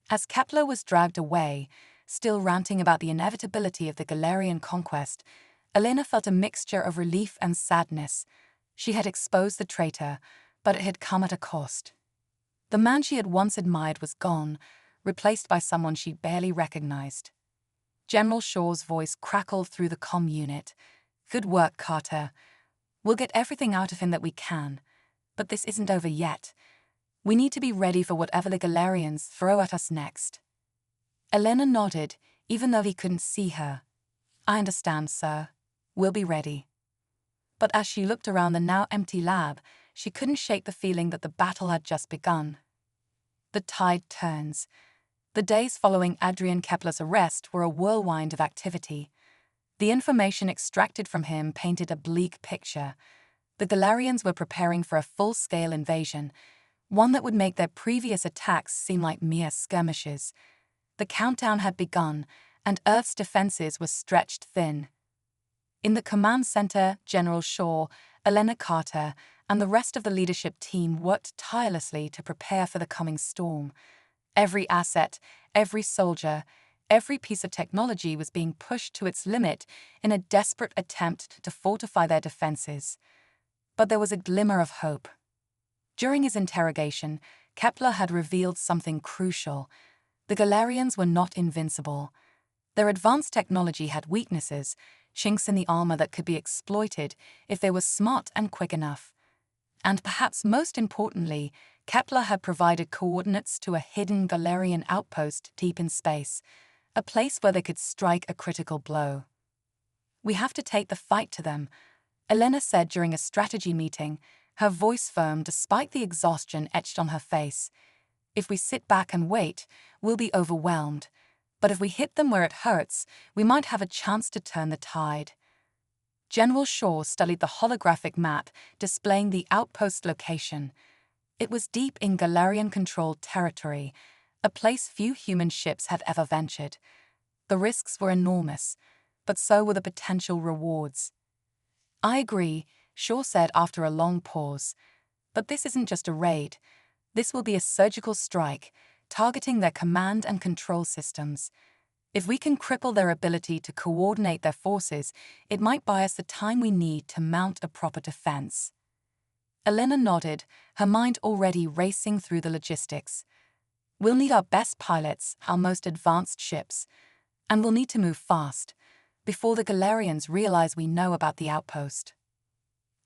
As Kepler was dragged away, still ranting about the inevitability of the Galarian conquest, Elena felt a mixture of relief and sadness. She had exposed the traitor, but it had come at a cost. The man she had once admired was gone, replaced by someone she barely recognized. General Shaw's voice crackled through the comm unit. "Good work, Carter. We'll get everything out of him that we can. But this isn't over yet. We need to be ready for whatever the Galarians throw at us next." Elena nodded, even though he couldn't see her. "I understand, sir. We'll be ready." But as she looked around the now empty lab, she couldn't shake the feeling that the battle had just begun. The tide turns. The days following Adrian Kepler's arrest were a whirlwind of activity. The information extracted from him painted a bleak picture. The Galarians were preparing for a full-scale invasion, one that would make their previous attacks seem like mere skirmishes. The countdown had begun, and Earth's defenses were stretched thin. In the command center, General Shaw, Elena Carter, and the rest of the leadership team worked tirelessly to prepare for the coming storm. Every asset, every soldier, every piece of technology was being pushed to its limit in a desperate attempt to fortify their defenses. But there was a glimmer of hope. During his interrogation, Kepler had revealed something crucial. The Galarians were not invincible. Their advanced technology had weaknesses, chinks in the armor that could be exploited if they were smart and quick enough. And perhaps most importantly, Kepler had provided coordinates to a hidden Galarian outpost deep in space, a place where they could strike a critical blow. "We have to take the fight to them," Elena said during a strategy meeting, her voice firm despite the exhaustion etched on her face. "If we sit back and wait, we'll be overwhelmed. But if we hit them where it hurts, we might have a chance to turn the tide." General Shaw studied the holographic map displaying the outpost location. It was deep in Galarian-controlled territory, a place few human ships had ever ventured. The risks were enormous, but so were the potential rewards. "I agree," Shaw said after a long pause. "But this isn't just a raid. This will be a surgical strike, targeting their command and control systems. If we can cripple their ability to coordinate their forces, it might buy us the time we need to mount a proper defense." Elena nodded, her mind already racing through the logistics. We'll need our best pilots, our most advanced ships, and we'll need to move fast, before the Galarians realize we know about the outpost.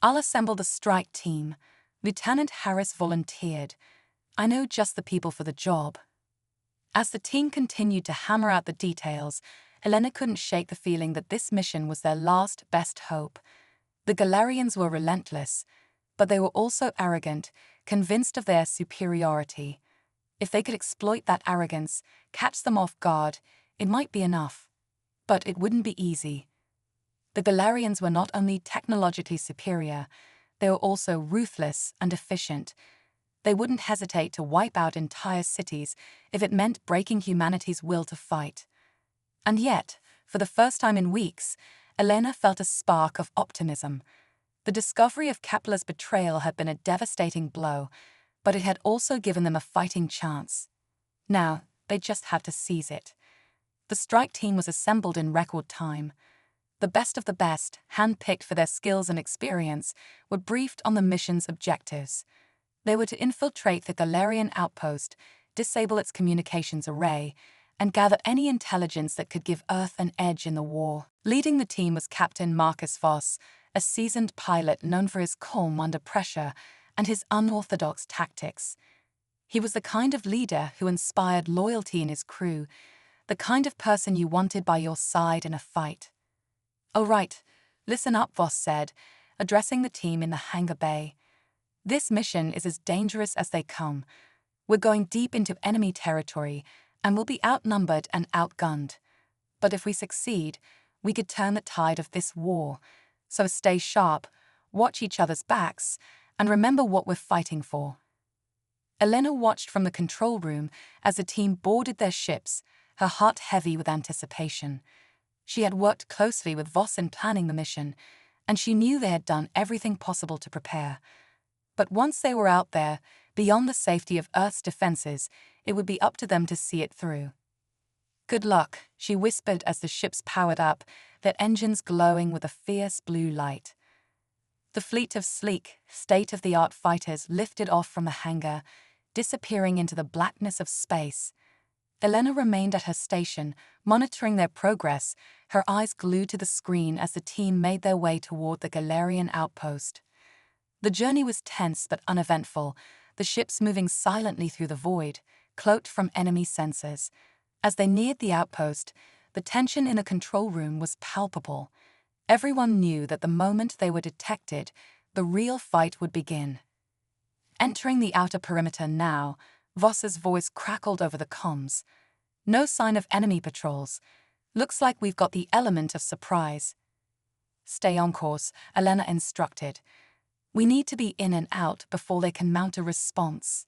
I'll assemble the strike team. Lieutenant Harris volunteered. I know just the people for the job. As the team continued to hammer out the details, Elena couldn't shake the feeling that this mission was their last best hope. The Galarians were relentless, but they were also arrogant, convinced of their superiority. If they could exploit that arrogance, catch them off guard, it might be enough. But it wouldn't be easy. The Galarians were not only technologically superior, they were also ruthless and efficient. They wouldn't hesitate to wipe out entire cities if it meant breaking humanity's will to fight. And yet, for the first time in weeks, Elena felt a spark of optimism. The discovery of Kepler's betrayal had been a devastating blow, but it had also given them a fighting chance. Now, they just had to seize it. The strike team was assembled in record time. The best of the best, handpicked for their skills and experience, were briefed on the mission's objectives. They were to infiltrate the Galarian outpost, disable its communications array, and gather any intelligence that could give Earth an edge in the war. Leading the team was Captain Marcus Voss, a seasoned pilot known for his calm under pressure and his unorthodox tactics. He was the kind of leader who inspired loyalty in his crew, the kind of person you wanted by your side in a fight. "Oh right, listen up," Voss said, addressing the team in the hangar bay. "This mission is as dangerous as they come. We're going deep into enemy territory, and we'll be outnumbered and outgunned. But if we succeed, we could turn the tide of this war. So stay sharp, watch each other's backs, and remember what we're fighting for." Elena watched from the control room as the team boarded their ships, her heart heavy with anticipation. She had worked closely with Voss in planning the mission, and she knew they had done everything possible to prepare. But once they were out there, beyond the safety of Earth's defenses, it would be up to them to see it through. "Good luck," she whispered as the ships powered up, their engines glowing with a fierce blue light. The fleet of sleek, state-of-the-art fighters lifted off from the hangar, disappearing into the blackness of space. Elena remained at her station, monitoring their progress, her eyes glued to the screen as the team made their way toward the Galarian outpost. The journey was tense but uneventful, the ships moving silently through the void, cloaked from enemy sensors. As they neared the outpost, the tension in the control room was palpable. Everyone knew that the moment they were detected, the real fight would begin. Entering the outer perimeter now, Voss's voice crackled over the comms. "No sign of enemy patrols. Looks like we've got the element of surprise." "Stay on course," Elena instructed. "We need to be in and out before they can mount a response."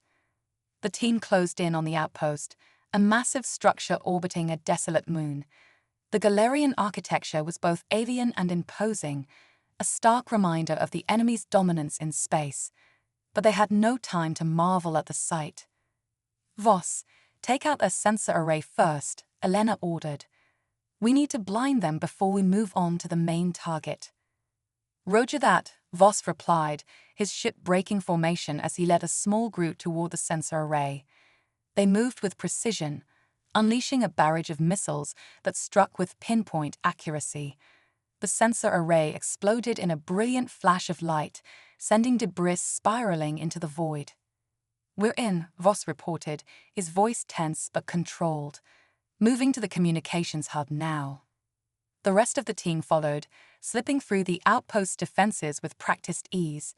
The team closed in on the outpost, a massive structure orbiting a desolate moon. The Galarian architecture was both alien and imposing, a stark reminder of the enemy's dominance in space. But they had no time to marvel at the sight. "Voss, take out a sensor array first," Elena ordered. "We need to blind them before we move on to the main target." "Roger that," Voss replied, his ship breaking formation as he led a small group toward the sensor array. They moved with precision, unleashing a barrage of missiles that struck with pinpoint accuracy. The sensor array exploded in a brilliant flash of light, sending debris spiraling into the void. "We're in," Voss reported, his voice tense but controlled. "Moving to the communications hub now." The rest of the team followed, slipping through the outpost's defenses with practiced ease.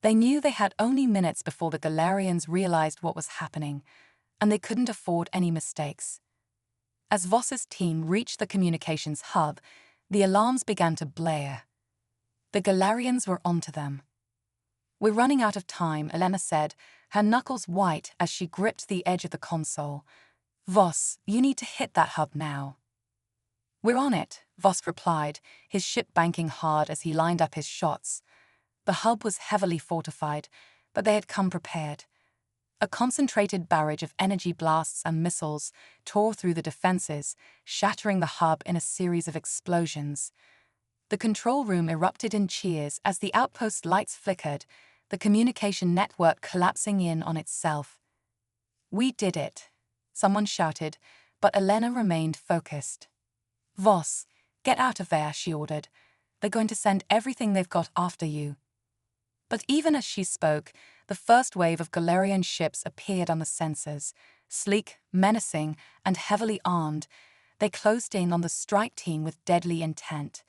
They knew they had only minutes before the Galarians realized what was happening, and they couldn't afford any mistakes. As Voss's team reached the communications hub, the alarms began to blare. The Galarians were onto them. "We're running out of time," Elena said, her knuckles white as she gripped the edge of the console. "Voss, you need to hit that hub now." "We're on it," Voss replied, his ship banking hard as he lined up his shots. The hub was heavily fortified, but they had come prepared. A concentrated barrage of energy blasts and missiles tore through the defenses, shattering the hub in a series of explosions. The control room erupted in cheers as the outpost lights flickered, the communication network collapsing in on itself. "We did it," someone shouted, but Elena remained focused. "Voss, get out of there," she ordered. "They're going to send everything they've got after you." But even as she spoke, the first wave of Galarian ships appeared on the sensors. Sleek, menacing, and heavily armed, they closed in on the strike team with deadly intent.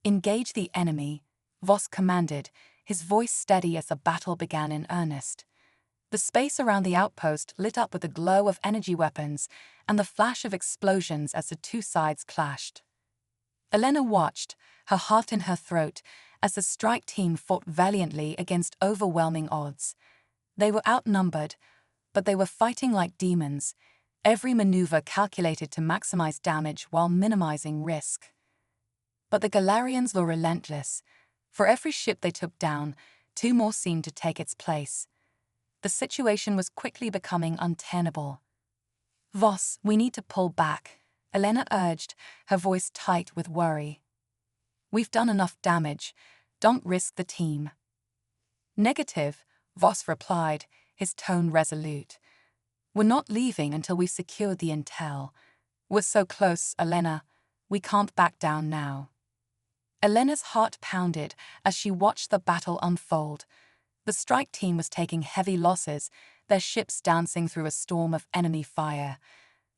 "Engage the enemy," Voss commanded, his voice steady as the battle began in earnest. The space around the outpost lit up with the glow of energy weapons and the flash of explosions as the two sides clashed. Elena watched, her heart in her throat, as the strike team fought valiantly against overwhelming odds. They were outnumbered, but they were fighting like demons, every maneuver calculated to maximize damage while minimizing risk. But the Galarians were relentless. For every ship they took down, two more seemed to take its place. The situation was quickly becoming untenable. "Voss, we need to pull back," Elena urged, her voice tight with worry. "We've done enough damage. Don't risk the team." "Negative," Voss replied, his tone resolute. "We're not leaving until we've secured the intel. We're so close, Elena. We can't back down now." Elena's heart pounded as she watched the battle unfold. The strike team was taking heavy losses, their ships dancing through a storm of enemy fire.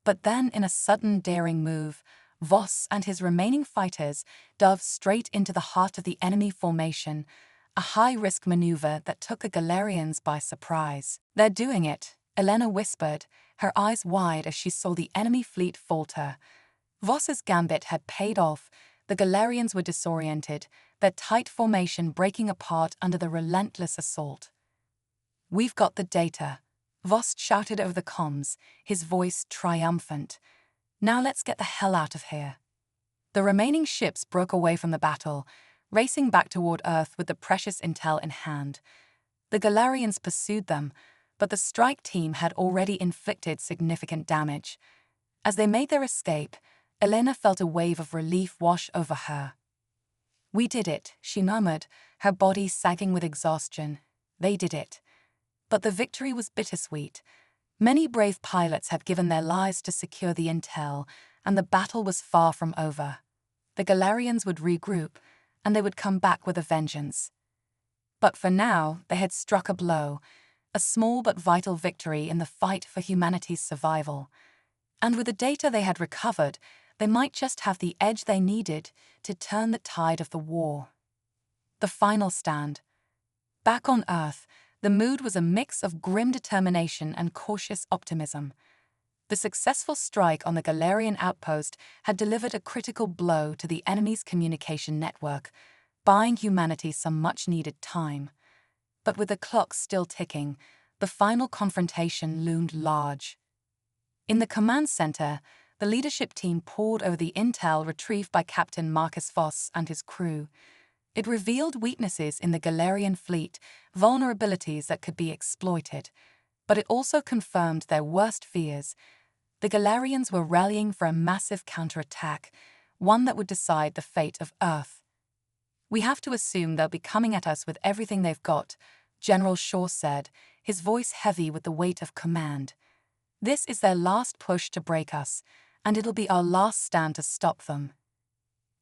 But then, in a sudden daring move, Voss and his remaining fighters dove straight into the heart of the enemy formation, a high-risk maneuver that took the Galarians by surprise. "They're doing it," Elena whispered, her eyes wide as she saw the enemy fleet falter. Voss's gambit had paid off. The Galarians were disoriented, their tight formation breaking apart under the relentless assault. "We've got the data," Voss shouted over the comms, his voice triumphant. "Now let's get the hell out of here." The remaining ships broke away from the battle, racing back toward Earth with the precious intel in hand. The Galarians pursued them, but the strike team had already inflicted significant damage. As they made their escape, Elena felt a wave of relief wash over her. "We did it," she murmured, her body sagging with exhaustion. "They did it." But the victory was bittersweet. Many brave pilots had given their lives to secure the intel, and the battle was far from over. The Galarians would regroup, and they would come back with a vengeance. But for now, they had struck a blow, a small but vital victory in the fight for humanity's survival. And with the data they had recovered, they might just have the edge they needed to turn the tide of the war. The final stand. Back on Earth, the mood was a mix of grim determination and cautious optimism. The successful strike on the Galarian outpost had delivered a critical blow to the enemy's communication network, buying humanity some much-needed time. But with the clock still ticking, the final confrontation loomed large. In the command center, the leadership team pored over the intel retrieved by Captain Marcus Voss and his crew. It revealed weaknesses in the Galarian fleet, vulnerabilities that could be exploited. But it also confirmed their worst fears. The Galarians were rallying for a massive counterattack, one that would decide the fate of Earth. "We have to assume they'll be coming at us with everything they've got," General Shaw said, his voice heavy with the weight of command. "This is their last push to break us, and it'll be our last stand to stop them."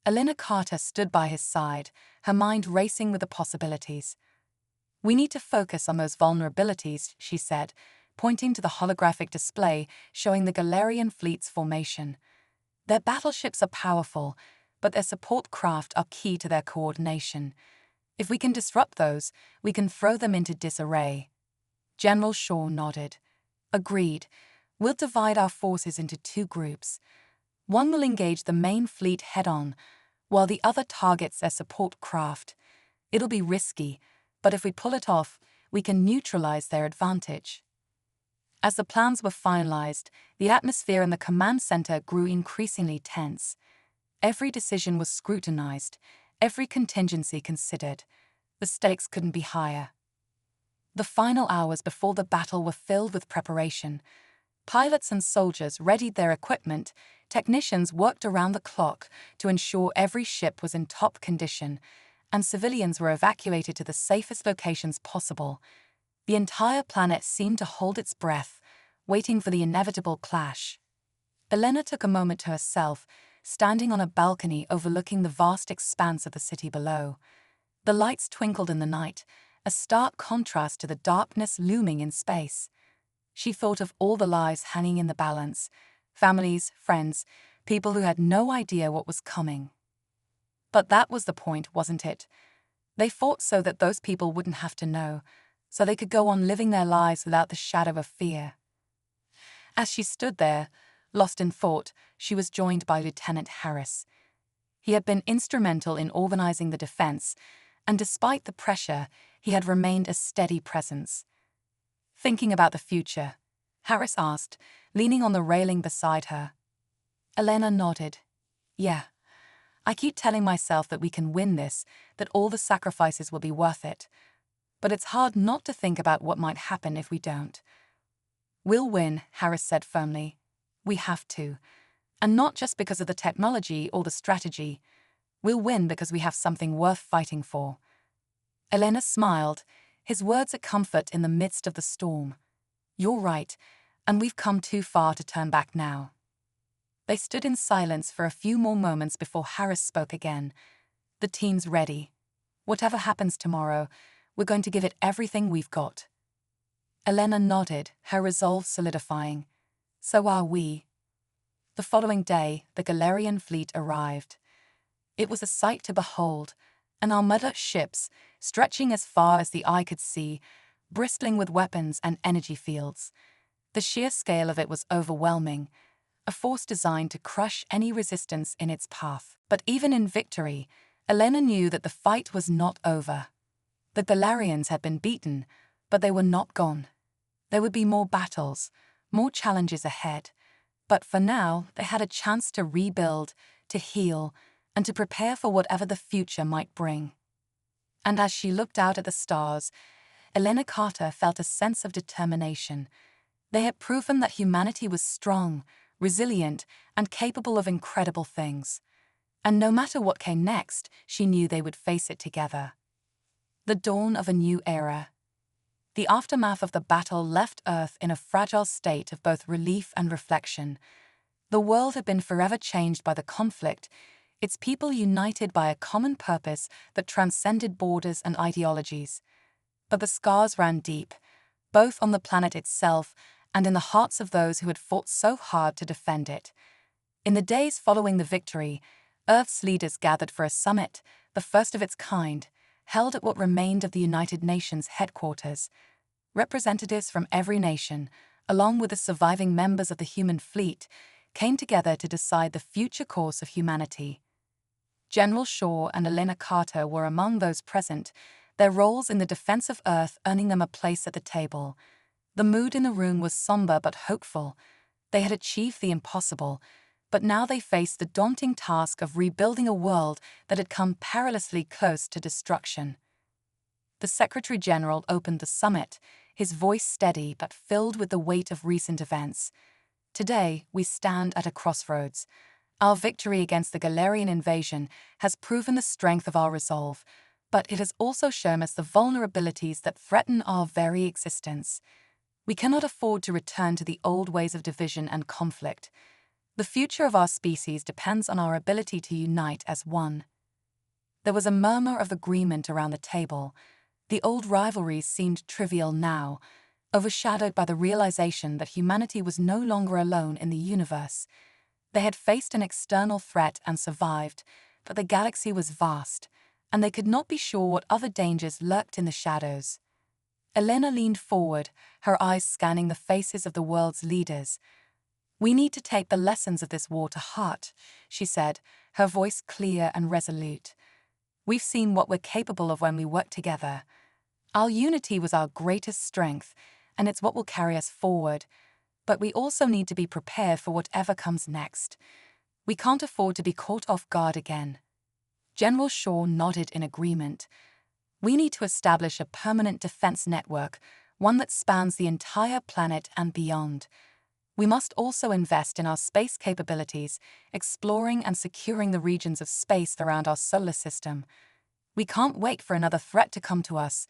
Elena Carter stood by his side, her mind racing with the possibilities. "We need to focus on those vulnerabilities," she said, pointing to the holographic display showing the Galarian fleet's formation. "Their battleships are powerful, but their support craft are key to their coordination. If we can disrupt those, we can throw them into disarray." General Shaw nodded. "Agreed. We'll divide our forces into two groups. One will engage the main fleet head-on, while the other targets their support craft. It'll be risky, but if we pull it off, we can neutralize their advantage." As the plans were finalized, the atmosphere in the command center grew increasingly tense. Every decision was scrutinized, every contingency considered. The stakes couldn't be higher. The final hours before the battle were filled with preparation. Pilots and soldiers readied their equipment, technicians worked around the clock to ensure every ship was in top condition, and civilians were evacuated to the safest locations possible. The entire planet seemed to hold its breath, waiting for the inevitable clash. Elena took a moment to herself, standing on a balcony overlooking the vast expanse of the city below. The lights twinkled in the night, a stark contrast to the darkness looming in space. She thought of all the lives hanging in the balance: families, friends, people who had no idea what was coming. But that was the point, wasn't it? They fought so that those people wouldn't have to know, so they could go on living their lives without the shadow of fear. As she stood there, lost in thought, she was joined by Lieutenant Harris. He had been instrumental in organizing the defense, and despite the pressure, he had remained a steady presence. Thinking about the future, Harris asked, leaning on the railing beside her. Elena nodded. Yeah. I keep telling myself that we can win this, that all the sacrifices will be worth it. But it's hard not to think about what might happen if we don't. We'll win, Harris said firmly. We have to. And not just because of the technology or the strategy. We'll win because we have something worth fighting for. Elena smiled, his words a comfort in the midst of the storm. You're right, and we've come too far to turn back now. They stood in silence for a few more moments before Harris spoke again. The team's ready. Whatever happens tomorrow, we're going to give it everything we've got. Elena nodded, her resolve solidifying. So are we. The following day, the Galarian fleet arrived. It was a sight to behold, an armada of ships, stretching as far as the eye could see, bristling with weapons and energy fields. The sheer scale of it was overwhelming, a force designed to crush any resistance in its path. But even in victory, Elena knew that the fight was not over. The Galarians had been beaten, but they were not gone. There would be more battles, more challenges ahead. But for now, they had a chance to rebuild, to heal, and to prepare for whatever the future might bring. And as she looked out at the stars, Elena Carter felt a sense of determination. They had proven that humanity was strong, resilient, and capable of incredible things. And no matter what came next, she knew they would face it together. The dawn of a new era. The aftermath of the battle left Earth in a fragile state of both relief and reflection. The world had been forever changed by the conflict, its people united by a common purpose that transcended borders and ideologies. But the scars ran deep, both on the planet itself and in the hearts of those who had fought so hard to defend it. In the days following the victory, Earth's leaders gathered for a summit, the first of its kind, held at what remained of the United Nations headquarters. Representatives from every nation, along with the surviving members of the human fleet, came together to decide the future course of humanity. General Shaw and Elena Carter were among those present, their roles in the defense of Earth earning them a place at the table. The mood in the room was somber but hopeful. They had achieved the impossible, but now they faced the daunting task of rebuilding a world that had come perilously close to destruction. The Secretary General opened the summit, his voice steady but filled with the weight of recent events. Today, we stand at a crossroads. Our victory against the Galarian invasion has proven the strength of our resolve, but it has also shown us the vulnerabilities that threaten our very existence. We cannot afford to return to the old ways of division and conflict. The future of our species depends on our ability to unite as one. There was a murmur of agreement around the table. The old rivalries seemed trivial now, overshadowed by the realization that humanity was no longer alone in the universe. They had faced an external threat and survived, but the galaxy was vast, and they could not be sure what other dangers lurked in the shadows. Elena leaned forward, her eyes scanning the faces of the world's leaders. We need to take the lessons of this war to heart, she said, her voice clear and resolute. We've seen what we're capable of when we work together. Our unity was our greatest strength, and it's what will carry us forward. But we also need to be prepared for whatever comes next. We can't afford to be caught off guard again. General Shaw nodded in agreement. We need to establish a permanent defense network, one that spans the entire planet and beyond. We must also invest in our space capabilities, exploring and securing the regions of space around our solar system. We can't wait for another threat to come to us.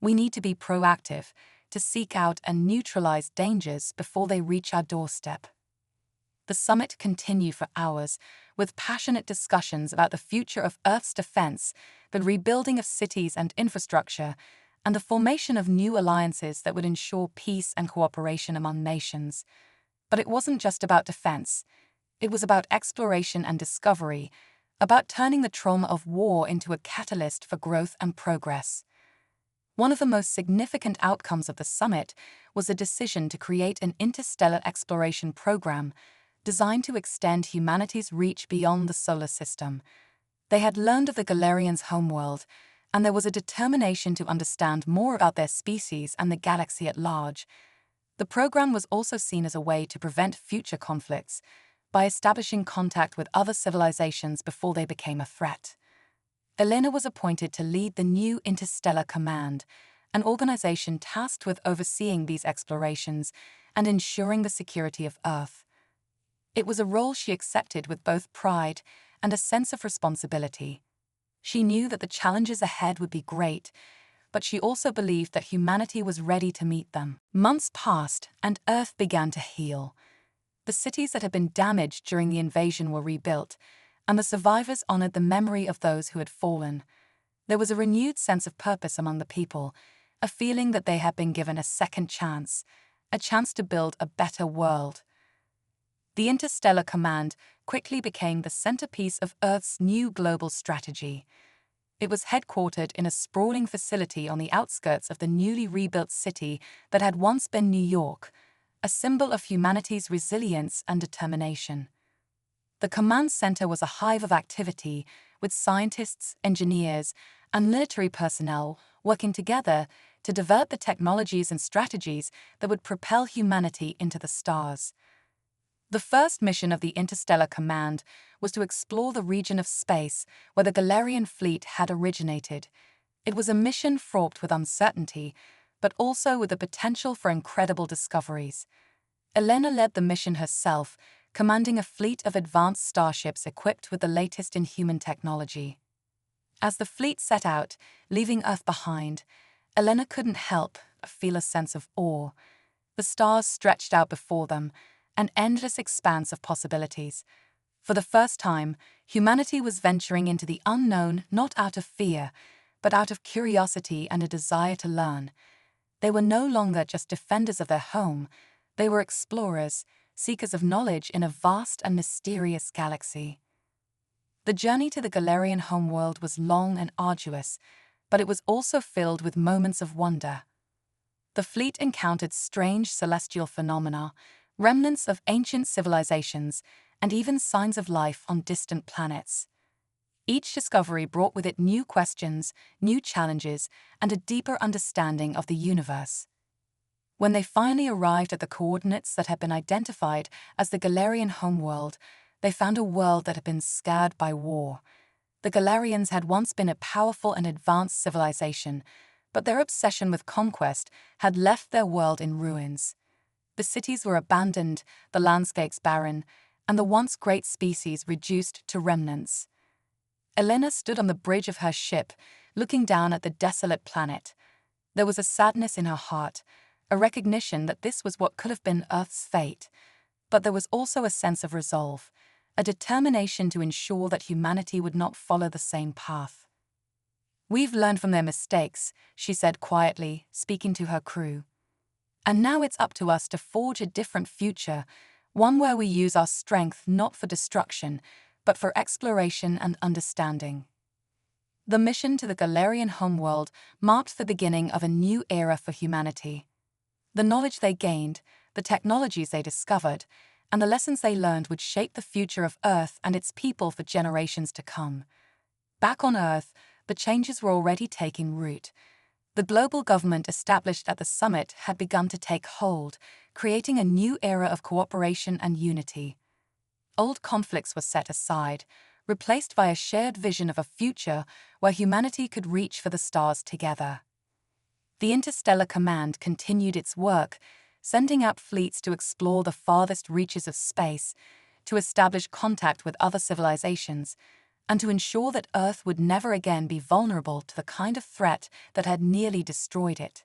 We need to be proactive, to seek out and neutralize dangers before they reach our doorstep. The summit continued for hours, with passionate discussions about the future of Earth's defense, the rebuilding of cities and infrastructure, and the formation of new alliances that would ensure peace and cooperation among nations. But it wasn't just about defense. It was about exploration and discovery, about turning the trauma of war into a catalyst for growth and progress. One of the most significant outcomes of the summit was the decision to create an interstellar exploration program designed to extend humanity's reach beyond the solar system. They had learned of the Galarians' homeworld, and there was a determination to understand more about their species and the galaxy at large. The program was also seen as a way to prevent future conflicts by establishing contact with other civilizations before they became a threat. Elena was appointed to lead the new Interstellar Command, an organization tasked with overseeing these explorations and ensuring the security of Earth. It was a role she accepted with both pride and a sense of responsibility. She knew that the challenges ahead would be great, but she also believed that humanity was ready to meet them. Months passed, and Earth began to heal. The cities that had been damaged during the invasion were rebuilt, and the survivors honored the memory of those who had fallen. There was a renewed sense of purpose among the people, a feeling that they had been given a second chance, a chance to build a better world. The Interstellar Command quickly became the centerpiece of Earth's new global strategy. It was headquartered in a sprawling facility on the outskirts of the newly rebuilt city that had once been New York, a symbol of humanity's resilience and determination. The command center was a hive of activity, with scientists, engineers, and military personnel working together to develop the technologies and strategies that would propel humanity into the stars. The first mission of the Interstellar Command was to explore the region of space where the Galarian fleet had originated. It was a mission fraught with uncertainty, but also with the potential for incredible discoveries. Elena led the mission herself, commanding a fleet of advanced starships equipped with the latest in human technology. As the fleet set out, leaving Earth behind, Elena couldn't help but feel a sense of awe. The stars stretched out before them, an endless expanse of possibilities. For the first time, humanity was venturing into the unknown not out of fear, but out of curiosity and a desire to learn. They were no longer just defenders of their home, they were explorers, seekers of knowledge in a vast and mysterious galaxy. The journey to the Galarian homeworld was long and arduous, but it was also filled with moments of wonder. The fleet encountered strange celestial phenomena, remnants of ancient civilizations, and even signs of life on distant planets. Each discovery brought with it new questions, new challenges, and a deeper understanding of the universe. When they finally arrived at the coordinates that had been identified as the Galarian homeworld, they found a world that had been scarred by war. The Galarians had once been a powerful and advanced civilization, but their obsession with conquest had left their world in ruins. The cities were abandoned, the landscapes barren, and the once great species reduced to remnants. Elena stood on the bridge of her ship, looking down at the desolate planet. There was a sadness in her heart, a recognition that this was what could have been Earth's fate, but there was also a sense of resolve, a determination to ensure that humanity would not follow the same path. "We've learned from their mistakes," she said quietly, speaking to her crew. "And now it's up to us to forge a different future, one where we use our strength not for destruction, but for exploration and understanding." The mission to the Galarian homeworld marked the beginning of a new era for humanity. The knowledge they gained, the technologies they discovered, and the lessons they learned would shape the future of Earth and its people for generations to come. Back on Earth, the changes were already taking root. The global government established at the summit had begun to take hold, creating a new era of cooperation and unity. Old conflicts were set aside, replaced by a shared vision of a future where humanity could reach for the stars together. The Interstellar Command continued its work, sending out fleets to explore the farthest reaches of space, to establish contact with other civilizations, and to ensure that Earth would never again be vulnerable to the kind of threat that had nearly destroyed it.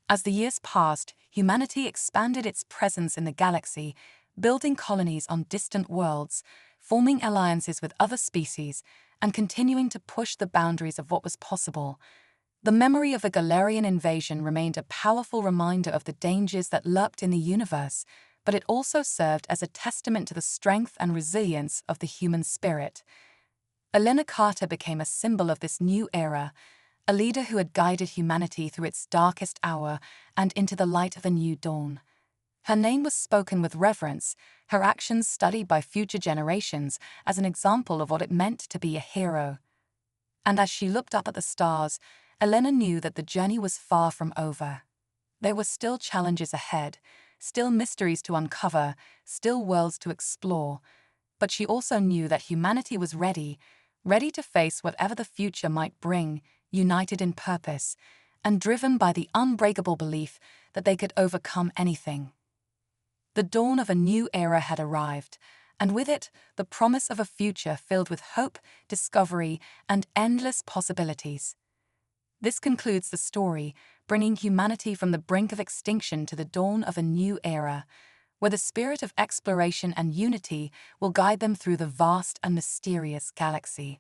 As the years passed, humanity expanded its presence in the galaxy, building colonies on distant worlds, forming alliances with other species, and continuing to push the boundaries of what was possible. The memory of a Galarian invasion remained a powerful reminder of the dangers that lurked in the universe, but it also served as a testament to the strength and resilience of the human spirit. Elena Carter became a symbol of this new era, a leader who had guided humanity through its darkest hour and into the light of a new dawn. Her name was spoken with reverence, her actions studied by future generations as an example of what it meant to be a hero. And as she looked up at the stars, Elena knew that the journey was far from over. There were still challenges ahead, still mysteries to uncover, still worlds to explore. But she also knew that humanity was ready to face whatever the future might bring, united in purpose, and driven by the unbreakable belief that they could overcome anything. The dawn of a new era had arrived, and with it, the promise of a future filled with hope, discovery, and endless possibilities. This concludes the story, bringing humanity from the brink of extinction to the dawn of a new era, where the spirit of exploration and unity will guide them through the vast and mysterious galaxy.